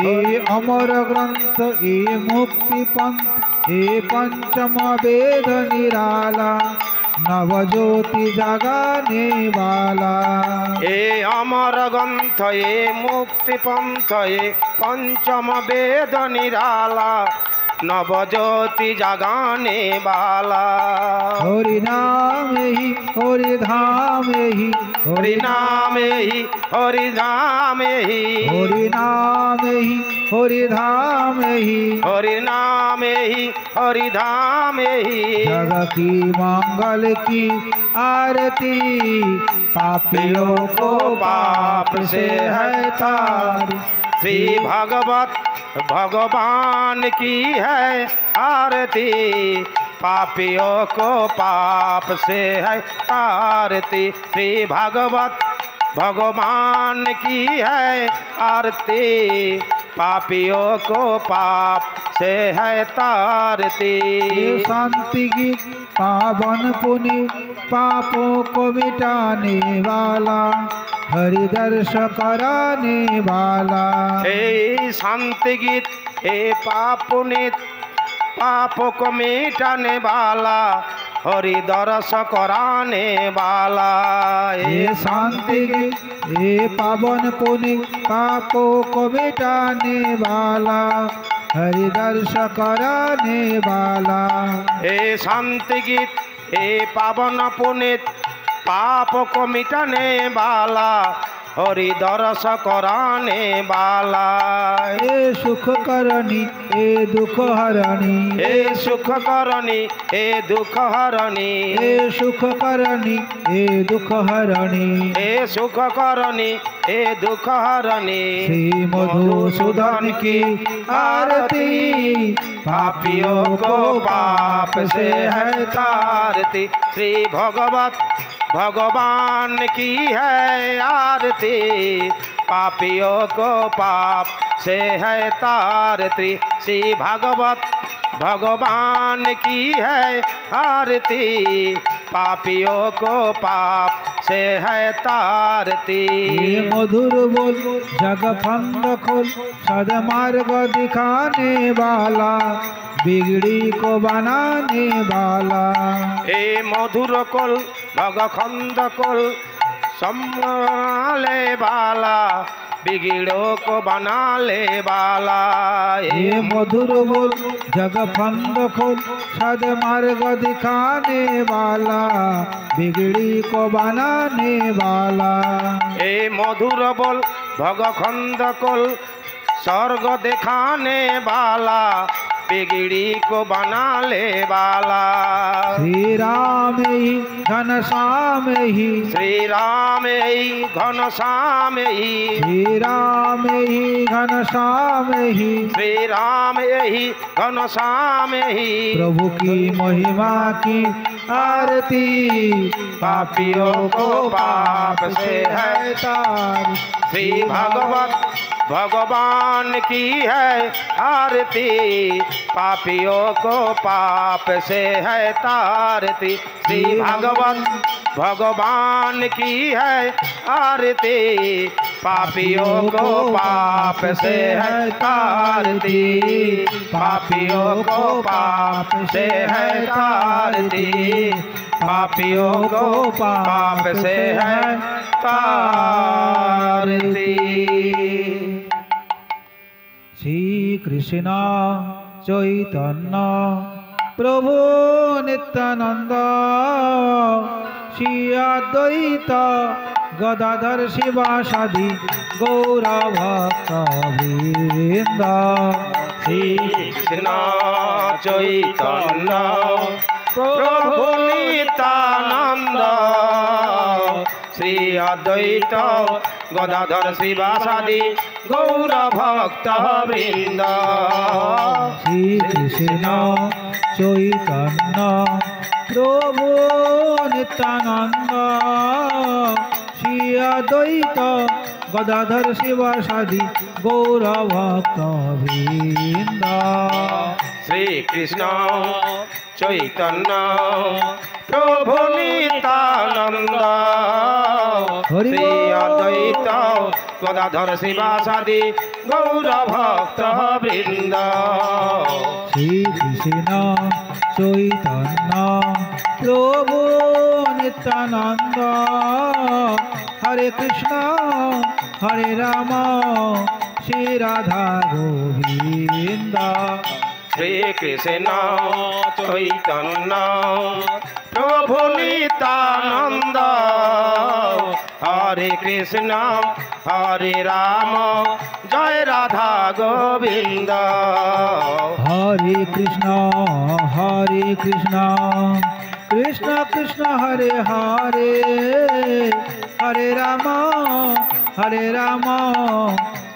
ए अमर ग्रंथ ए मुक्ति पंथ ए पंचम वेद निराला, नव ज्योति जगाने वाला।
ए अमर ग्रंथ ए मुक्ति पंथ ए पंचम वेद निराला, नव ज्योति जगाने वाला।
हरि नाम ही हरि धाम ही,
हरि नाम ही हरि धाम ही,
हरि नाम ही हरि धाम ही,
हरि नाम ही हरि धाम ही।
जग की मंगल की आरती, पापियों को पाप से है तारी।
श्री भगवत भगवान की है आरती, पापियों को पाप से है तारती। श्री भगवत भगवान की है आरती, पापियों को पाप से है तारती।
शांति गीत पावन पुनि पापों को मिटाने वाला, हरि दर्श कराने वाला।
हे शांति गीत हे पापुनित पाप को मिटाने वाला, हरि दर्श कराने वाला।
हे शांति गीत हे पावन पुनि पापों को मिटाने वाला, हरि दर्श कराने वाला।
हे शांति गीत हे पावन पुनित पाप को मिटाने वाला, हरि दर्श कराने वाला।
हे सुख करनी हे दुख हरणी,
हे सुख करनी हे दुख हरणी,
हे सुख करनी हे दुख हरणी।
हे सुख करनी हे दुख हरणी।
श्री मधुसूदन की आरती,
पापियों को पाप से है तारती। श्री भगवत भगवान की है आरती, पापियों को पाप से है तारती। श्री भगवत भगवान की है आरती, पापियों को पाप से है तारती।
ये मधुर बोल जग फंद खोल, सदमार्ग दिखाने वाला, बिगड़ी को बनाने वाला।
ए मधुर कोल भग खंड कोल संभाले वाला, बिगड़ो को बना ले वाला।
ये मधुर बोल जग फंद खोल, सद मार्ग दिखाने वाला, बिगड़ी को बनाने वाला।
ए मधुर बोल भग खंड कोल स्वर्ग दिखाने वाला, बिगड़ी को बना ले वाला।
श्री राम ही घनश्याम ही,
श्री राम ही घनश्याम ही,
श्री राम ही घनश्याम ही,
श्री राम यही घनश्याम ही।
प्रभु की महिमा की आरती,
पापियों को पाप से है
तार।
श्री भगवत भगवान की है आरती, पापियों को पाप से है तारती। श्री भगवत भगवान की है आरती, पापियों को पाप से है तारती, पापियों को पाप से है तारती, पापियों को पाप से है तारती।
श्री कृष्ण चैतन्य प्रभु नित्यानंद, श्री अद्वैत गदाधर शिवासादि गौर भक्त वृंद।
श्री कृष्ण चैतन्य प्रभु नित्यानंद, श्री अद्वैत गदाधर शिवासादि गौर भक्त वृंद।
श्री कृष्ण चैतन्य प्रभु नित्यानंद, श्री अद्वैत गदाधर शिवासादि गौर भक्त वृंद।
श्री कृष्ण चैतन्य प्रभु नित्यानंद, श्री अद्वैत गदाधर शिवासादि गौर भक्त वृंद।
श्री कृष्ण चैतन्य प्रभु नित्यानंद, हरे कृष्ण हरे राम श्री राधा गोविंद।
श्री कृष्ण चैतन्य प्रभु नित्यानंद, हरे कृष्ण हरे राम जय राधा गोविंद।
हरे कृष्ण कृष्ण कृष्ण हरे हरे, हरे राम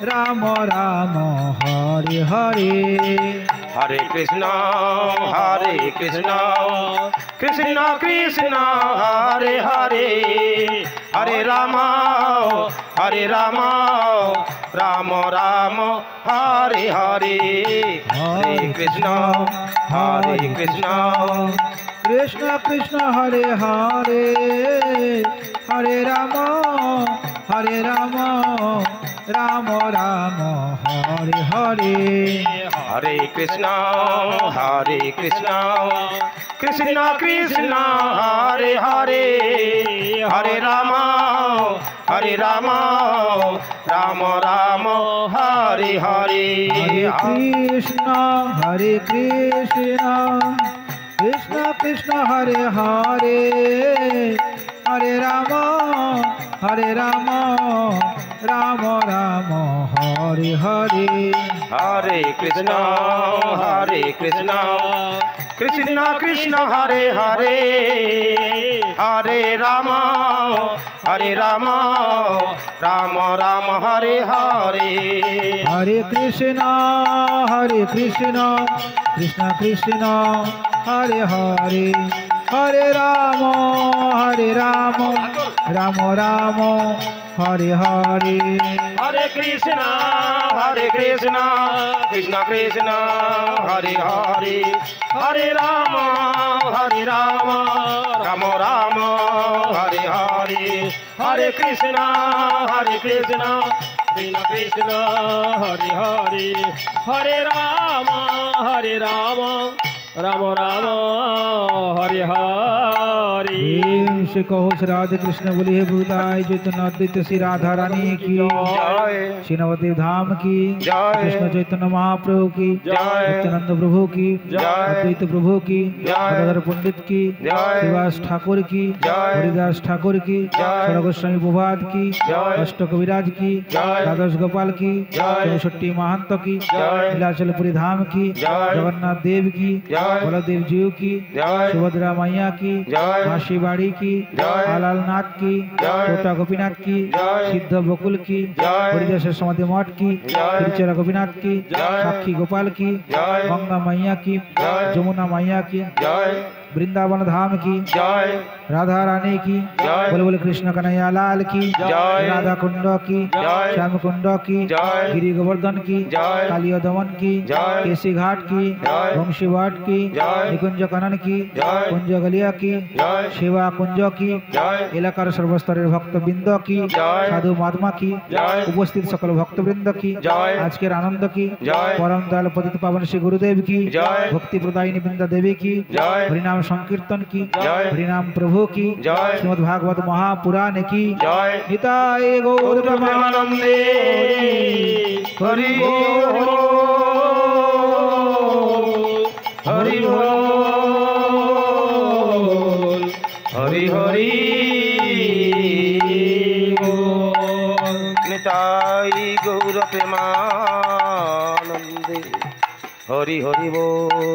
राम राम हरे हरे।
हरे कृष्ण कृष्ण कृष्ण हरे हरे, हरे राम राम राम हरे हरे। हरे कृष्ण
कृष्ण कृष्ण हरे हरे, हरे राम राम राम हरे हरे।
हरे कृष्ण कृष्ण कृष्ण हरे हरे, हरे राम राम राम हरे हरे।
हरे कृष्ण कृष्ण कृष्ण हरे हरे, हरे राम राम राम हरे हरे।
हरे कृष्ण कृष्ण कृष्ण हरे हरे, हरे राम राम राम हरे हरे।
हरे कृष्ण कृष्ण कृष्ण हरे हरे, हरे राम राम हरे हरे।
हरे कृष्ण कृष्ण कृष्ण हरे हरे, हरे राम राम हरे हरे। हरे कृष्ण कृष्ण कृष्ण हरे हरे, हरे राम राम राम हरे हरे।
से कहो श्री राधे कृष्ण बोली हे भूताय चैतन्य अद्वैत श्री राधा रानी की
जय
श्री नवदेव धाम की
जय
कृष्ण चैतन्य महाप्रभु की
जय
नित्यानंद प्रभु की
जय
अद्वैत प्रभु की
जय
गदाधर पंडित की
जय
श्रीवास ठाकुर की
जय
हरिदास ठाकुर की
जय
गोस्वामी प्रभात की
जय
अष्ट कविराज की
जय
द्वादश गोपाल की
जय
64 महंत की
जय
नीलाचलपुरी धाम की
जय
जगन्नाथ देव की
जय
बलदेव जी की
जय
सुभद्रा मैया की
जय
मासी बाड़ी की
जय
आलाल नाथ की
जय
टोटा गोपीनाथ की
जय
सिद्ध बकुल की
जय
हरिदास समाधि मठ की
जय
तिरुचेरा गोपीनाथ की
जय
साक्षी गोपाल की
जय
गंगा मैया की
जय
जमुना मैया की
जय
वृंदावन धाम की
जय
राधा रानी की
जय
बोल बोल कृष्ण कन्हैया लाल की
जय
राधा कुंड की
जय
श्याम कुंड की
जय
गिरी गोवर्धन की
जय
कालिया दमन की
जय
केसी घाट की
जय
वंशी घाट की
जय
निकुंज कनन की
जय
कुंज गलिया की
जय
सेवा कुंज की
जय
এলাকার সর্বস্তরের ভক্তবৃন্দ কি
জয়।
সাধু মহাত্মা কি
জয়।
উপস্থিত সকল ভক্তবৃন্দ কি
জয়।
আজকের আনন্দ কি
জয়।
পরম দয়াল পতিত পাবন শ্রী গুরুদেব কি
জয়।
ভক্তি প্রদায়িনী বৃন্দা দেবী কি
জয়।
হরিনাম সংকীর্তন কি
জয়।
হরিনাম প্রভু কি
জয়।
শ্রীমদ্ ভাগবত মহাপুরাণ কি
জয়
নিতাই গৌর
প্রেমানন্দে হরি বল হরি বল হরি হরি বল নিতাই গৌর প্রেমানন্দে হরি হরি বল।